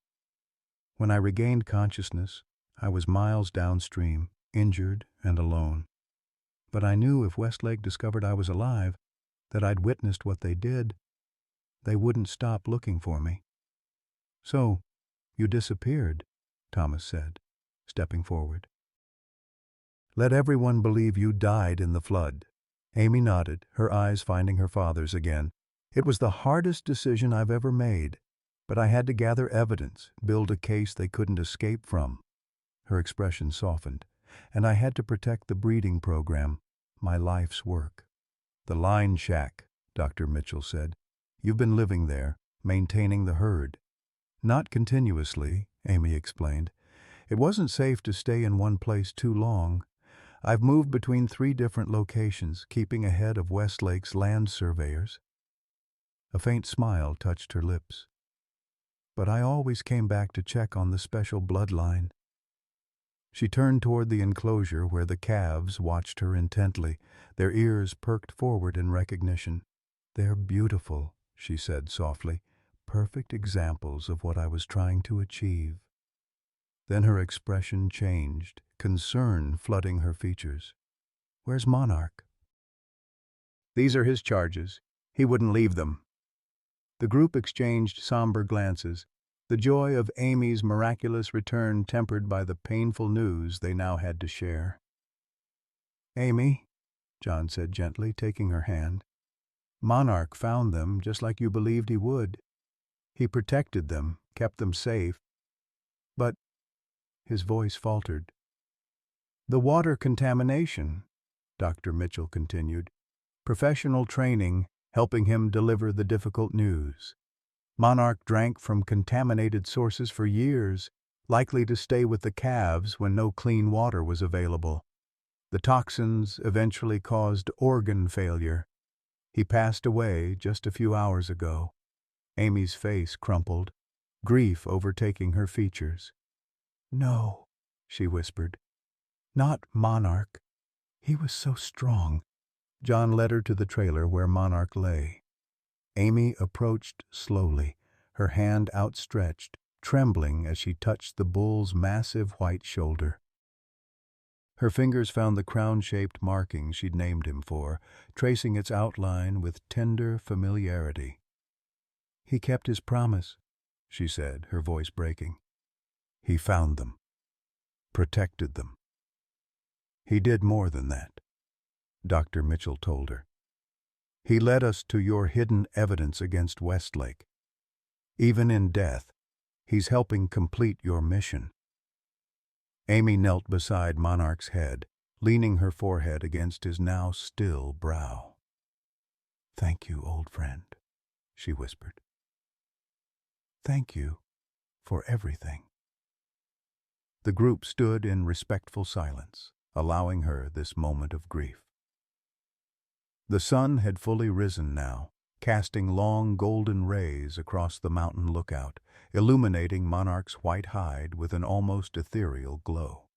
S1: When I regained consciousness, I was miles downstream, injured and alone. But I knew if Westlake discovered I was alive, that I'd witnessed what they did, they wouldn't stop looking for me." "So, you disappeared," Thomas said, stepping forward. "Let everyone believe you died in the flood." Amy nodded, her eyes finding her father's again. "It was the hardest decision I've ever made, but I had to gather evidence, build a case they couldn't escape from." Her expression softened. "And I had to protect the breeding program, my life's work." "The line shack," Dr. Mitchell said. "You've been living there, maintaining the herd." "Not continuously," Amy explained. "It wasn't safe to stay in one place too long. I've moved between 3 different locations, keeping ahead of Westlake's land surveyors." A faint smile touched her lips. "But I always came back to check on the special bloodline." She turned toward the enclosure where the calves watched her intently, their ears perked forward in recognition. "They're beautiful," she said softly, "perfect examples of what I was trying to achieve." Then her expression changed, concern flooding her features. "Where's Monarch?" "These are his charges. He wouldn't leave them." The group exchanged somber glances, the joy of Amy's miraculous return tempered by the painful news they now had to share. "Amy," John said gently, taking her hand, "Monarch found them just like you believed he would. He protected them, kept them safe. But," his voice faltered, "the water contamination," Dr. Mitchell continued, "professional training helping him deliver the difficult news. Monarch drank from contaminated sources for years, likely to stay with the calves when no clean water was available. The toxins eventually caused organ failure. He passed away just a few hours ago." Amy's face crumpled, grief overtaking her features. "No," she whispered. "Not Monarch. He was so strong." John led her to the trailer where Monarch lay. Amy approached slowly, her hand outstretched, trembling as she touched the bull's massive white shoulder. Her fingers found the crown-shaped marking she'd named him for, tracing its outline with tender familiarity. "He kept his promise," she said, her voice breaking. "He found them, protected them. He did more than that," Dr. Mitchell told her. "He led us to your hidden evidence against Westlake. Even in death, he's helping complete your mission." Amy knelt beside Monarch's head, leaning her forehead against his now still brow. "Thank you, old friend," she whispered. Thank you for everything." The group stood in respectful silence, allowing her this moment of grief. The sun had fully risen now, casting long golden rays across the mountain lookout, illuminating Monarch's white hide with an almost ethereal glow.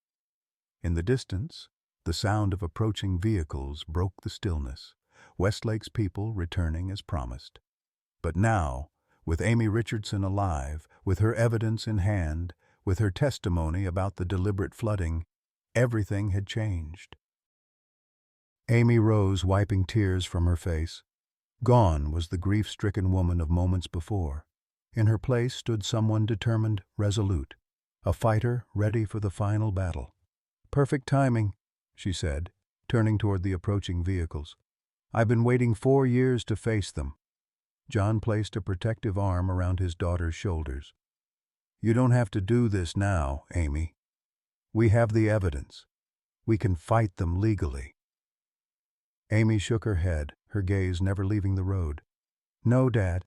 S1: In the distance, the sound of approaching vehicles broke the stillness, Westlake's people returning as promised. But now, with Amy Richardson alive, with her evidence in hand, with her testimony about the deliberate flooding, everything had changed. Amy rose, wiping tears from her face. Gone was the grief-stricken woman of moments before. In her place stood someone determined, resolute, a fighter ready for the final battle. "Perfect timing," she said, turning toward the approaching vehicles. "I've been waiting 4 years to face them." John placed a protective arm around his daughter's shoulders. "You don't have to do this now, Amy. We have the evidence. We can fight them legally." Amy shook her head, her gaze never leaving the road. "No, Dad.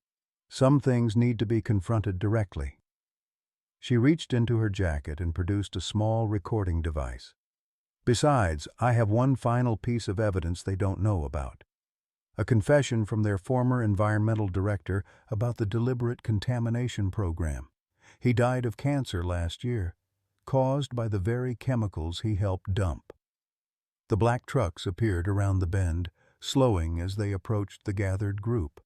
S1: Some things need to be confronted directly." She reached into her jacket and produced a small recording device. "Besides, I have one final piece of evidence they don't know about. A confession from their former environmental director about the deliberate contamination program. He died of cancer last year, caused by the very chemicals he helped dump." The black trucks appeared around the bend, slowing as they approached the gathered group.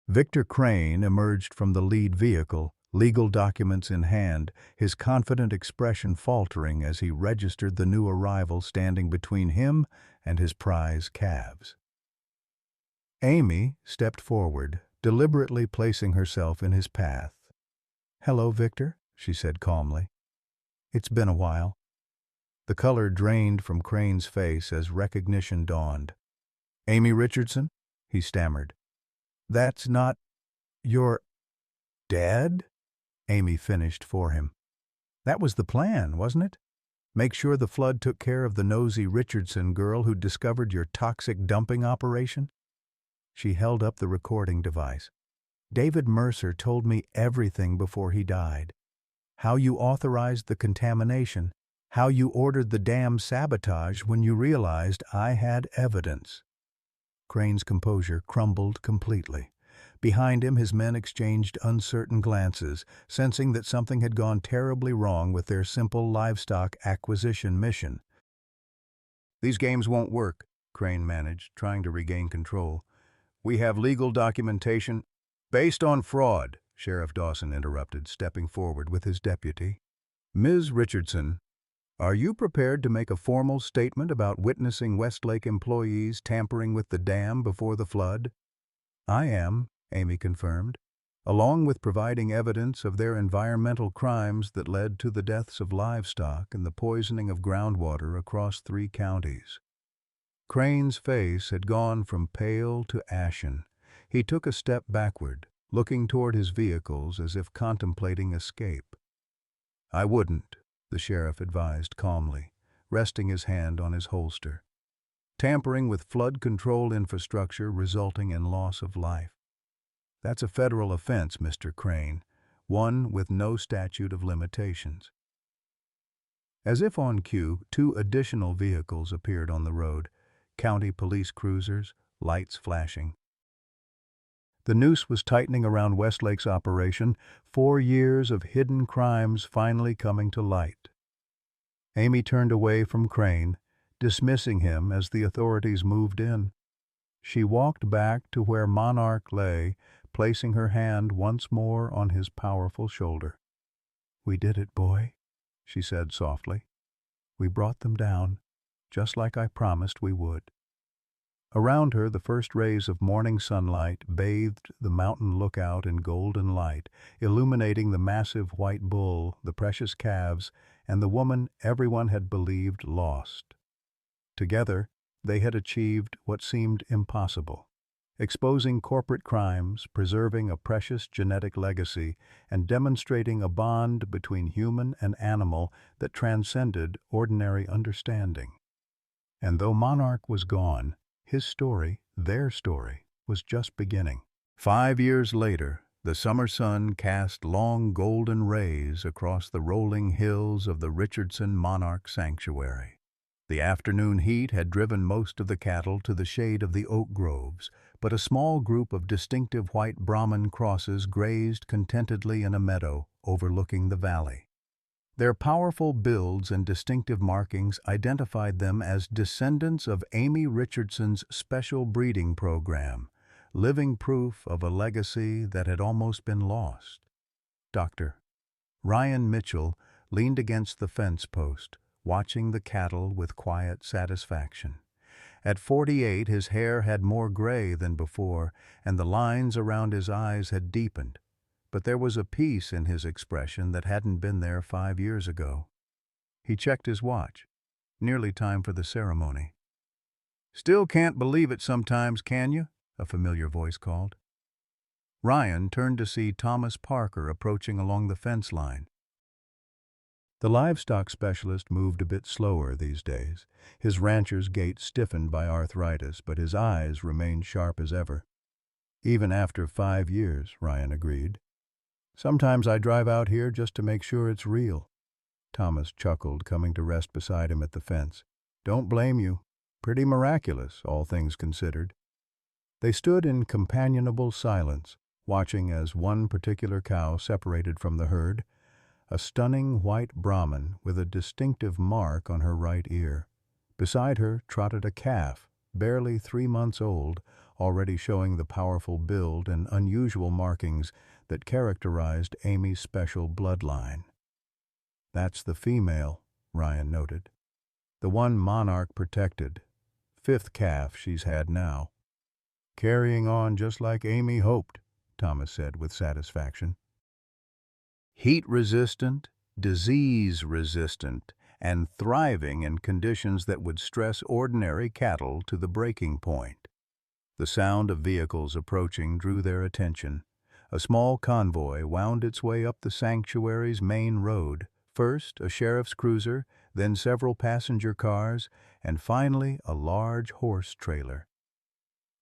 S1: Victor Crane emerged from the lead vehicle, legal documents in hand, his confident expression faltering as he registered the new arrival standing between him and his prize calves. Amy stepped forward, deliberately placing herself in his path. "Hello, Victor," she said calmly. "It's been a while." The color drained from Crane's face as recognition dawned. "Amy Richardson?" he stammered. "That's not your dad?" Amy finished for him. "That was the plan, wasn't it? Make sure the flood took care of the nosy Richardson girl who discovered your toxic dumping operation?" She held up the recording device. "David Mercer told me everything before he died. How you authorized the contamination, how you ordered the dam sabotage when you realized I had evidence." Crane's composure crumbled completely. Behind him, his men exchanged uncertain glances, sensing that something had gone terribly wrong with their simple livestock acquisition mission. "These games won't work," Crane managed, trying to regain control. "We have legal documentation based on fraud," Sheriff Dawson interrupted, stepping forward with his deputy. "Ms. Richardson, are you prepared to make a formal statement about witnessing Westlake employees tampering with the dam before the flood?" "I am," Amy confirmed, "along with providing evidence of their environmental crimes that led to the deaths of livestock and the poisoning of groundwater across 3 counties. Crane's face had gone from pale to ashen. He took a step backward, looking toward his vehicles as if contemplating escape. "I wouldn't," the sheriff advised calmly, resting his hand on his holster. "Tampering with flood control infrastructure resulting in loss of life. That's a federal offense, Mr. Crane, one with no statute of limitations." As if on cue, 2 additional vehicles appeared on the road, county police cruisers, lights flashing. The noose was tightening around Westlake's operation, 4 years of hidden crimes finally coming to light. Amy turned away from Crane, dismissing him as the authorities moved in. She walked back to where Monarch lay, placing her hand once more on his powerful shoulder. "We did it, boy," she said softly. "We brought them down, just like I promised we would." Around her, the first rays of morning sunlight bathed the mountain lookout in golden light, illuminating the massive white bull, the precious calves, and the woman everyone had believed lost. Together, they had achieved what seemed impossible, exposing corporate crimes, preserving a precious genetic legacy, and demonstrating a bond between human and animal that transcended ordinary understanding. And though Monarch was gone, his story, their story, was just beginning. 5 years later, The summer sun cast long golden rays across the rolling hills of the Richardson Monarch Sanctuary. The afternoon heat had driven most of the cattle to the shade of the oak groves, but a small group of distinctive white Brahman crosses grazed contentedly in a meadow overlooking the valley. Their powerful builds and distinctive markings identified them as descendants of Amy Richardson's special breeding program, living proof of a legacy that had almost been lost. Dr. Ryan Mitchell leaned against the fence post, watching the cattle with quiet satisfaction. At 48, his hair had more gray than before, and the lines around his eyes had deepened. But there was a peace in his expression that hadn't been there 5 years ago. He checked his watch. Nearly time for the ceremony. "Still can't believe it sometimes, can you?" a familiar voice called. Ryan turned to see Thomas Parker approaching along the fence line. The livestock specialist moved a bit slower these days, his rancher's gait stiffened by arthritis, but his eyes remained sharp as ever. "Even after 5 years," Ryan agreed. "Sometimes I drive out here just to make sure it's real." Thomas chuckled, coming to rest beside him at the fence. "Don't blame you. Pretty miraculous, all things considered." They stood in companionable silence, watching as one particular cow separated from the herd, a stunning white Brahman with a distinctive mark on her right ear. Beside her trotted a calf, barely 3 months old, already showing the powerful build and unusual markings that characterized Amy's special bloodline. "That's the female," Ryan noted. "The one Monarch protected. 5th calf she's had now." "Carrying on just like Amy hoped," Thomas said with satisfaction. "Heat-resistant, disease-resistant, and thriving in conditions that would stress ordinary cattle to the breaking point." The sound of vehicles approaching drew their attention. A small convoy wound its way up the sanctuary's main road, first a sheriff's cruiser, then several passenger cars, and finally a large horse trailer.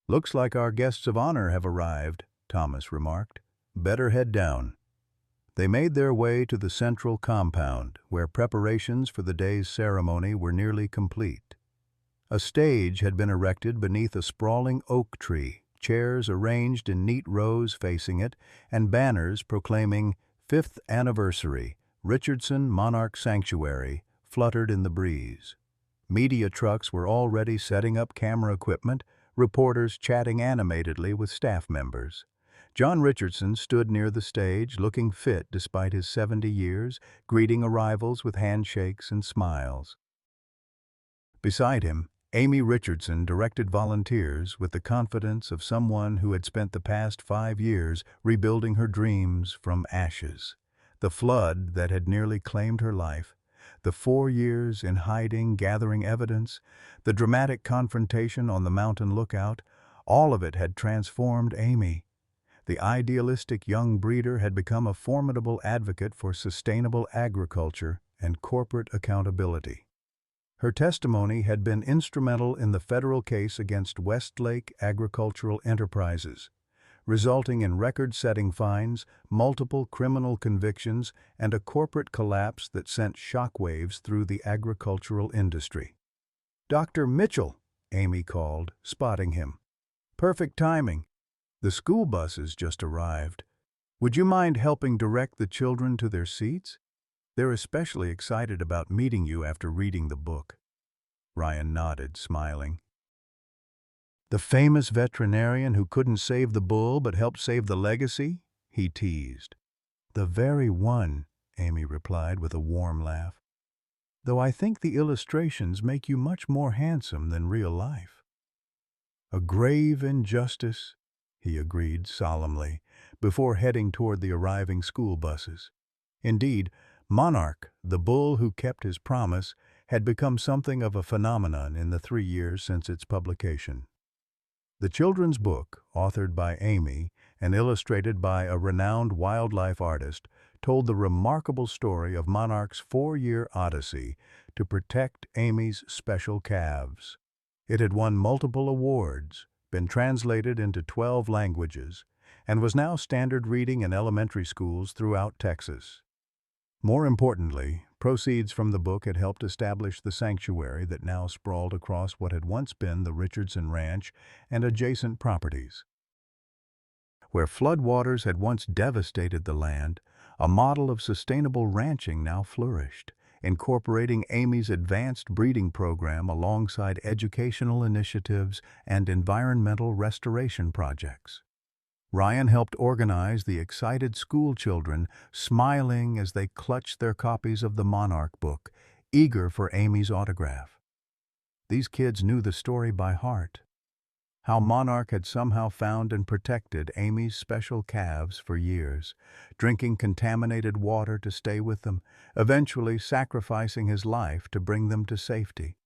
S1: "Looks like our guests of honor have arrived," Thomas remarked. "Better head down." They made their way to the central compound, where preparations for the day's ceremony were nearly complete. A stage had been erected beneath a sprawling oak tree, chairs arranged in neat rows facing it, and banners proclaiming 5th Anniversary, Richardson Monarch Sanctuary, fluttered in the breeze. Media trucks were already setting up camera equipment, reporters chatting animatedly with staff members. John Richardson stood near the stage, looking fit despite his 70 years, greeting arrivals with handshakes and smiles. Beside him, Amy Richardson directed volunteers with the confidence of someone who had spent the past 5 years rebuilding her dreams from ashes. The flood that had nearly claimed her life, the 4 years in hiding gathering evidence, the dramatic confrontation on the mountain lookout, all of it had transformed Amy. The idealistic young breeder had become a formidable advocate for sustainable agriculture and corporate accountability. Her testimony had been instrumental in the federal case against Westlake Agricultural Enterprises, resulting in record-setting fines, multiple criminal convictions, and a corporate collapse that sent shockwaves through the agricultural industry. "Dr. Mitchell," Amy called, spotting him. "Perfect timing. The school buses just arrived. Would you mind helping direct the children to their seats? They're especially excited about meeting you after reading the book." Ryan nodded, smiling. "The famous veterinarian who couldn't save the bull but helped save the legacy?" he teased. "The very one," Amy replied with a warm laugh. "Though I think the illustrations make you much more handsome than real life." "A grave injustice," he agreed solemnly, before heading toward the arriving school buses. Indeed, Monarch, the bull who kept his promise, had become something of a phenomenon in the 3 years since its publication. The children's book, authored by Amy and illustrated by a renowned wildlife artist, told the remarkable story of Monarch's 4-year odyssey to protect Amy's special calves. It had won multiple awards, been translated into 12 languages, and was now standard reading in elementary schools throughout Texas. More importantly, proceeds from the book had helped establish the sanctuary that now sprawled across what had once been the Richardson Ranch and adjacent properties. Where floodwaters had once devastated the land, a model of sustainable ranching now flourished, incorporating Amy's advanced breeding program alongside educational initiatives and environmental restoration projects. Ryan helped organize the excited school children, smiling as they clutched their copies of the Monarch book, eager for Amy's autograph. These kids knew the story by heart. How Monarch had somehow found and protected Amy's special calves for years, drinking contaminated water to stay with them, eventually sacrificing his life to bring them to safety.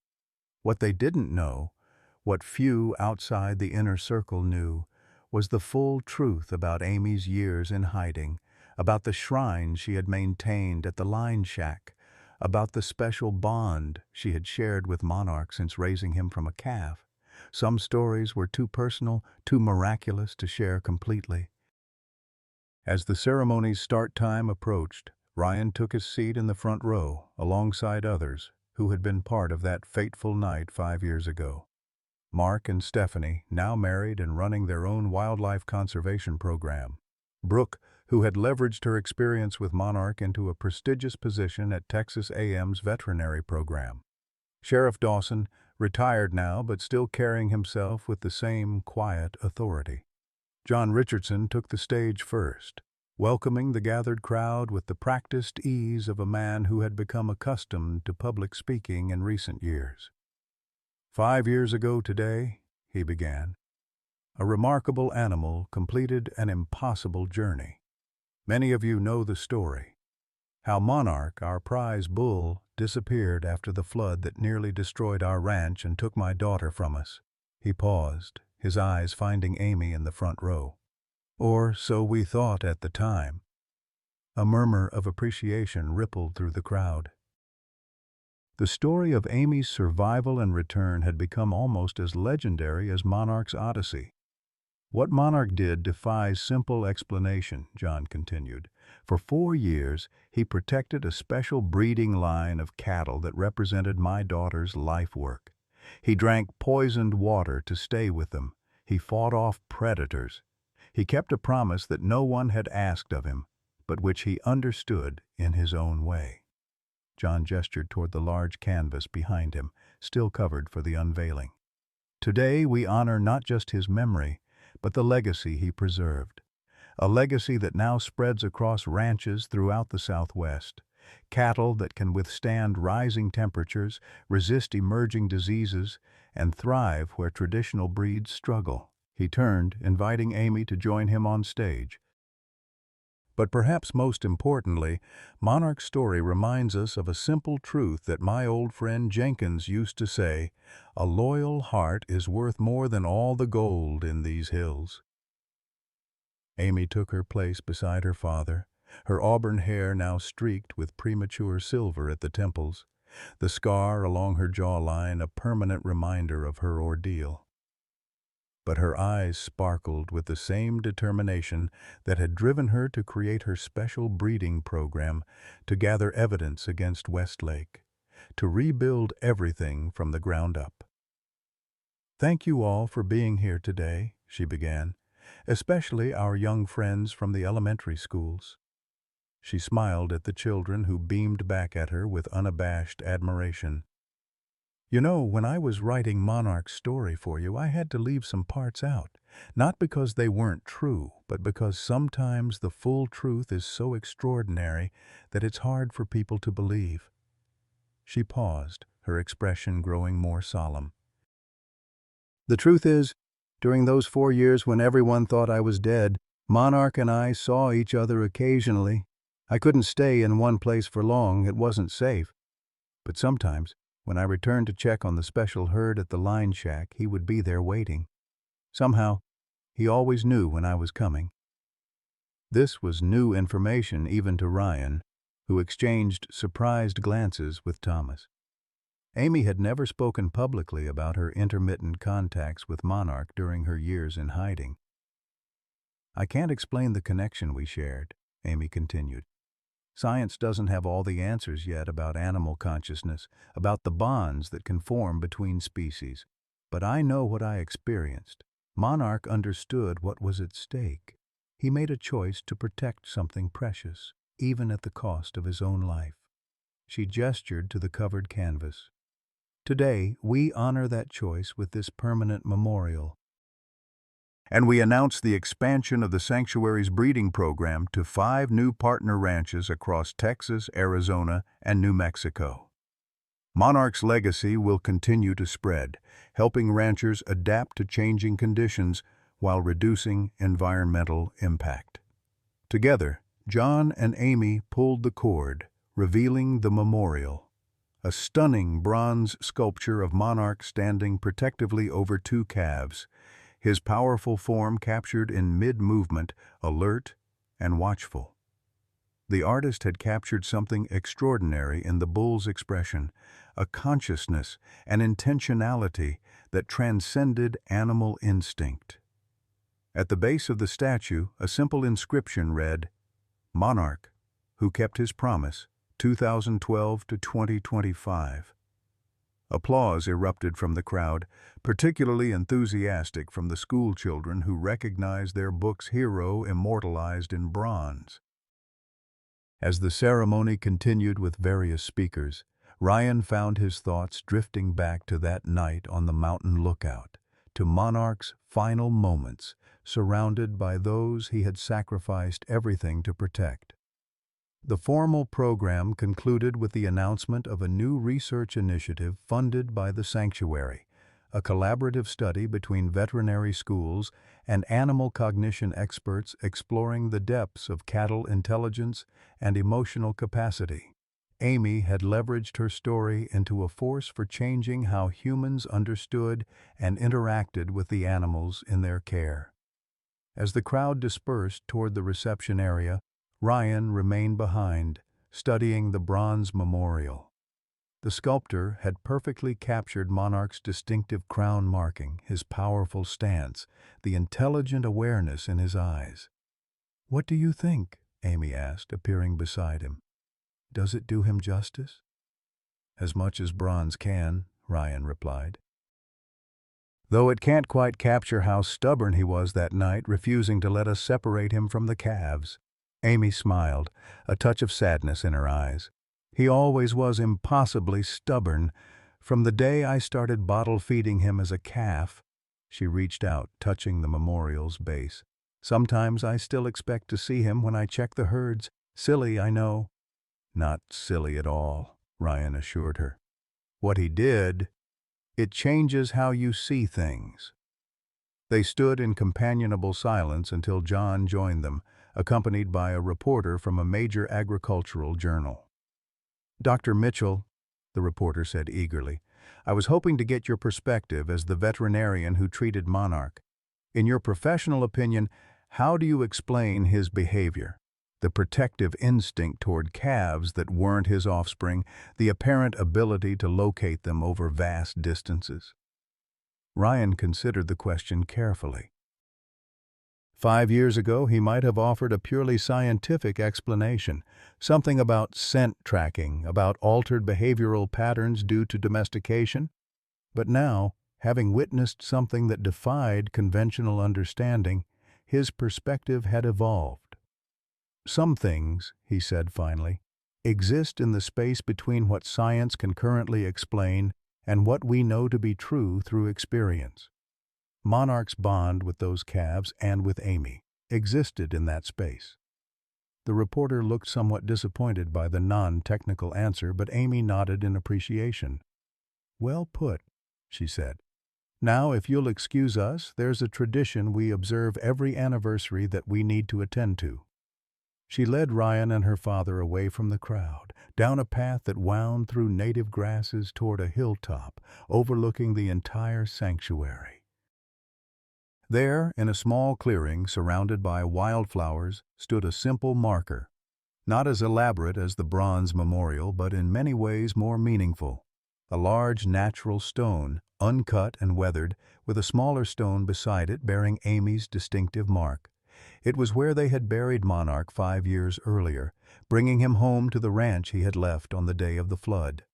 S1: What they didn't know, what few outside the inner circle knew, was the full truth about Amy's years in hiding, about the shrine she had maintained at the line shack, about the special bond she had shared with Monarch since raising him from a calf. Some stories were too personal, too miraculous to share completely. As the ceremony's start time approached, Ryan took his seat in the front row, alongside others who had been part of that fateful night 5 years ago. Mark and Stephanie, now married and running their own wildlife conservation program. Brooke, who had leveraged her experience with Monarch into a prestigious position at Texas A&M's veterinary program. Sheriff Dawson, retired now but still carrying himself with the same quiet authority. John Richardson took the stage first, welcoming the gathered crowd with the practiced ease of a man who had become accustomed to public speaking in recent years. 5 years ago today, he began, a remarkable animal completed an impossible journey. Many of you know the story. How Monarch, our prize bull, disappeared after the flood that nearly destroyed our ranch and took my daughter from us. He paused, his eyes finding Amy in the front row. Or so we thought at the time. A murmur of appreciation rippled through the crowd. The story of Amy's survival and return had become almost as legendary as Monarch's odyssey. What Monarch did defies simple explanation, John continued. For 4 years, he protected a special breeding line of cattle that represented my daughter's life work. He drank poisoned water to stay with them. He fought off predators. He kept a promise that no one had asked of him, but which he understood in his own way. John gestured toward the large canvas behind him, still covered for the unveiling. Today we honor not just his memory, but the legacy he preserved. A legacy that now spreads across ranches throughout the Southwest. Cattle that can withstand rising temperatures, resist emerging diseases, and thrive where traditional breeds struggle. He turned, inviting Amy to join him on stage. But perhaps most importantly, Monarch's story reminds us of a simple truth that my old friend Jenkins used to say, "A loyal heart is worth more than all the gold in these hills." Amy took her place beside her father, her auburn hair now streaked with premature silver at the temples, the scar along her jawline a permanent reminder of her ordeal. But her eyes sparkled with the same determination that had driven her to create her special breeding program to gather evidence against Westlake, to rebuild everything from the ground up. "Thank you all for being here today," she began, "especially our young friends from the elementary schools." She smiled at the children who beamed back at her with unabashed admiration. "You know, when I was writing Monarch's story for you, I had to leave some parts out, not because they weren't true, but because sometimes the full truth is so extraordinary that it's hard for people to believe." She paused, her expression growing more solemn. "The truth is, during those 4 years when everyone thought I was dead, Monarch and I saw each other occasionally. I couldn't stay in one place for long, it wasn't safe. But sometimes, when I returned to check on the special herd at the line shack, he would be there waiting. Somehow, he always knew when I was coming." This was new information even to Ryan, who exchanged surprised glances with Thomas. Amy had never spoken publicly about her intermittent contacts with Monarch during her years in hiding. I can't explain the connection we shared, Amy continued. Science doesn't have all the answers yet about animal consciousness, about the bonds that can form between species. But I know what I experienced. Monarch understood what was at stake. He made a choice to protect something precious, even at the cost of his own life. She gestured to the covered canvas. Today, we honor that choice with this permanent memorial. And we announce the expansion of the sanctuary's breeding program to 5 new partner ranches across Texas, Arizona, and New Mexico. Monarch's legacy will continue to spread, helping ranchers adapt to changing conditions while reducing environmental impact. Together, John and Amy pulled the cord, revealing the memorial, a stunning bronze sculpture of Monarch standing protectively over 2 calves, his powerful form captured in mid-movement, alert and watchful. The artist had captured something extraordinary in the bull's expression, a consciousness, an intentionality that transcended animal instinct. At the base of the statue, a simple inscription read, "Monarch, who kept his promise, 2012 to 2025. Applause erupted from the crowd, particularly enthusiastic from the school children who recognized their book's hero immortalized in bronze. As the ceremony continued with various speakers, Ryan found his thoughts drifting back to that night on the mountain lookout, to Monarch's final moments, surrounded by those he had sacrificed everything to protect. The formal program concluded with the announcement of a new research initiative funded by the sanctuary, a collaborative study between veterinary schools and animal cognition experts exploring the depths of cattle intelligence and emotional capacity. Amy had leveraged her story into a force for changing how humans understood and interacted with the animals in their care. As the crowd dispersed toward the reception area, Ryan remained behind, studying the bronze memorial. The sculptor had perfectly captured Monarch's distinctive crown marking, his powerful stance, the intelligent awareness in his eyes. "What do you think?" Amy asked, appearing beside him. "Does it do him justice?" "As much as bronze can," Ryan replied. "Though it can't quite capture how stubborn he was that night, refusing to let us separate him from the calves." Amy smiled, a touch of sadness in her eyes. "He always was impossibly stubborn. From the day I started bottle feeding him as a calf." She reached out, touching the memorial's base. "Sometimes I still expect to see him when I check the herds. Silly, I know." "Not silly at all," Ryan assured her. "What he did, it changes how you see things." They stood in companionable silence until John joined them, accompanied by a reporter from a major agricultural journal. "Dr. Mitchell," the reporter said eagerly, "I was hoping to get your perspective as the veterinarian who treated Monarch. In your professional opinion, how do you explain his behavior? The protective instinct toward calves that weren't his offspring, the apparent ability to locate them over vast distances?" Ryan considered the question carefully. 5 years ago, he might have offered a purely scientific explanation, something about scent tracking, about altered behavioral patterns due to domestication. But now, having witnessed something that defied conventional understanding, his perspective had evolved. "Some things," he said finally, "exist in the space between what science can currently explain and what we know to be true through experience." Monarch's bond with those calves and with Amy existed in that space. The reporter looked somewhat disappointed by the non-technical answer, but Amy nodded in appreciation. "Well put," she said. "Now, if you'll excuse us, there's a tradition we observe every anniversary that we need to attend to." She led Ryan and her father away from the crowd, down a path that wound through native grasses toward a hilltop, overlooking the entire sanctuary. There, in a small clearing surrounded by wildflowers, stood a simple marker, not as elaborate as the bronze memorial, but in many ways more meaningful. A large natural stone, uncut and weathered, with a smaller stone beside it bearing Amy's distinctive mark. It was where they had buried Monarch 5 years earlier, bringing him home to the ranch he had left on the day of the flood.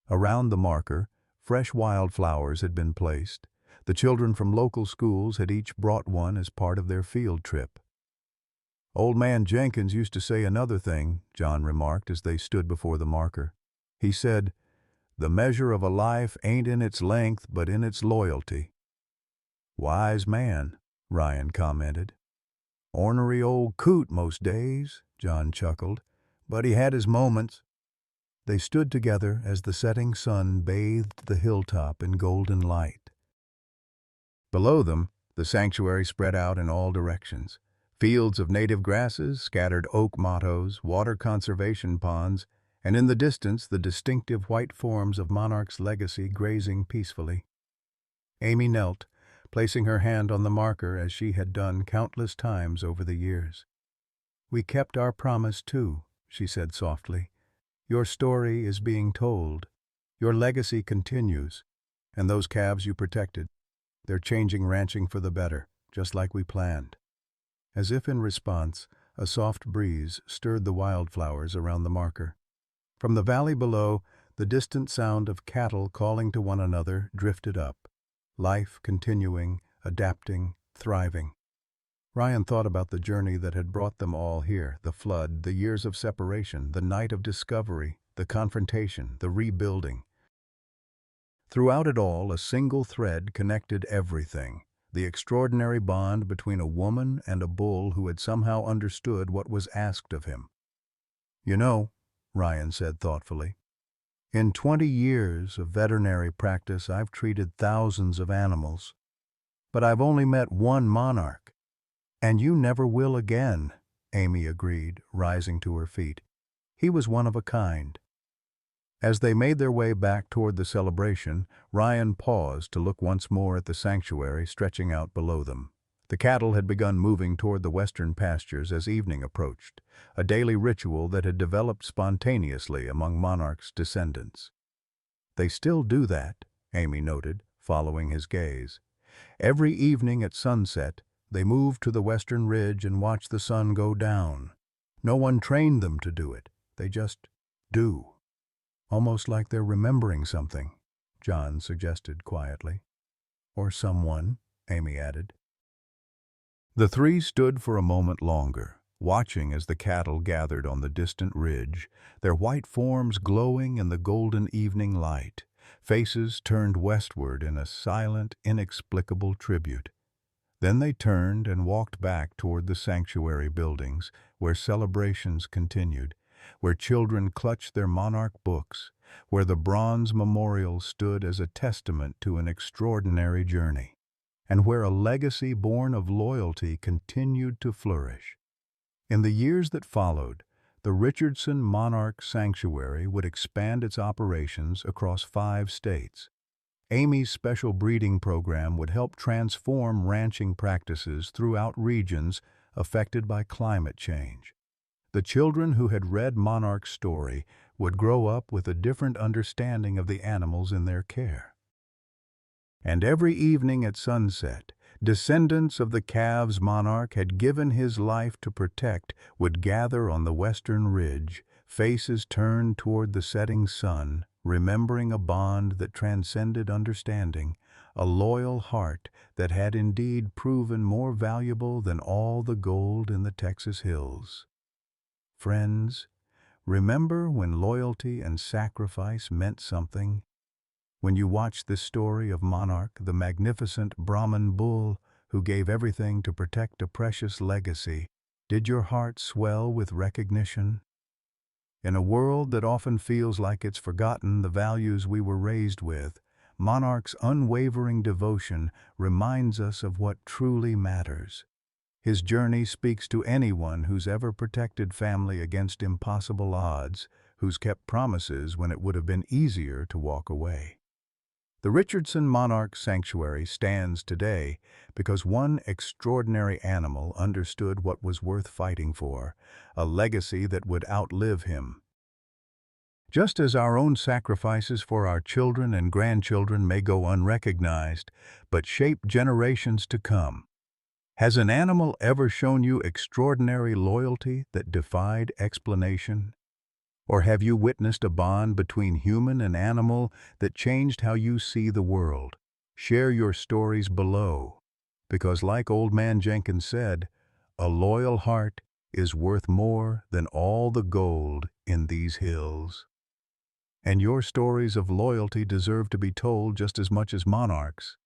S1: Around the marker, fresh wildflowers had been placed. The children from local schools had each brought one as part of their field trip. "Old man Jenkins used to say another thing," John remarked as they stood before the marker. He said, "The measure of a life ain't in its length, but in its loyalty." "Wise man," Ryan commented. "Ornery old coot most days," John chuckled, "but he had his moments." They stood together as the setting sun bathed the hilltop in golden light. Below them, the sanctuary spread out in all directions. Fields of native grasses, scattered oak mottos, water conservation ponds, and in the distance the distinctive white forms of Monarch's legacy grazing peacefully. Amy knelt, placing her hand on the marker as she had done countless times over the years. "We kept our promise too," she said softly. "Your story is being told. Your legacy continues. And those calves you protected, they're changing ranching for the better, just like we planned." As if in response, a soft breeze stirred the wildflowers around the marker. From the valley below, the distant sound of cattle calling to one another drifted up. Life continuing, adapting, thriving. Ryan thought about the journey that had brought them all here, the flood, the years of separation, the night of discovery, the confrontation, the rebuilding. Throughout it all, a single thread connected everything: the extraordinary bond between a woman and a bull who had somehow understood what was asked of him. "You know," Ryan said thoughtfully, "in 20 years of veterinary practice I've treated thousands of animals, but I've only met one monarch." "And you never will again," Amy agreed, rising to her feet. "He was one of a kind." As they made their way back toward the celebration, Ryan paused to look once more at the sanctuary stretching out below them. The cattle had begun moving toward the western pastures as evening approached, a daily ritual that had developed spontaneously among Monarch's descendants. "They still do that," Amy noted, following his gaze. "Every evening at sunset, they move to the western ridge and watch the sun go down. No one trained them to do it. They just do." "Almost like they're remembering something," John suggested quietly. "Or someone," Amy added. The three stood for a moment longer, watching as the cattle gathered on the distant ridge, their white forms glowing in the golden evening light, faces turned westward in a silent, inexplicable tribute. Then they turned and walked back toward the sanctuary buildings, where celebrations continued, where children clutched their Monarch books, where the bronze memorial stood as a testament to an extraordinary journey, and where a legacy born of loyalty continued to flourish. In the years that followed, the Richardson Monarch Sanctuary would expand its operations across 5 states. Amy's special breeding program would help transform ranching practices throughout regions affected by climate change. The children who had read Monarch's story would grow up with a different understanding of the animals in their care. And every evening at sunset, descendants of the calves Monarch had given his life to protect would gather on the western ridge, faces turned toward the setting sun, remembering a bond that transcended understanding, a loyal heart that had indeed proven more valuable than all the gold in the Texas hills. Friends, remember when loyalty and sacrifice meant something? When you watched this story of Monarch, the magnificent Brahman bull who gave everything to protect a precious legacy, did your heart swell with recognition? In a world that often feels like it's forgotten the values we were raised with, Monarch's unwavering devotion reminds us of what truly matters. His journey speaks to anyone who's ever protected family against impossible odds, who's kept promises when it would have been easier to walk away. The Richardson Monarch Sanctuary stands today because one extraordinary animal understood what was worth fighting for, a legacy that would outlive him. Just as our own sacrifices for our children and grandchildren may go unrecognized, but shape generations to come, Has an animal ever shown you extraordinary loyalty that defied explanation? Or have you witnessed a bond between human and animal that changed how you see the world? Share your stories below, because like Old Man Jenkins said, a loyal heart is worth more than all the gold in these hills. And your stories of loyalty deserve to be told just as much as monarchs.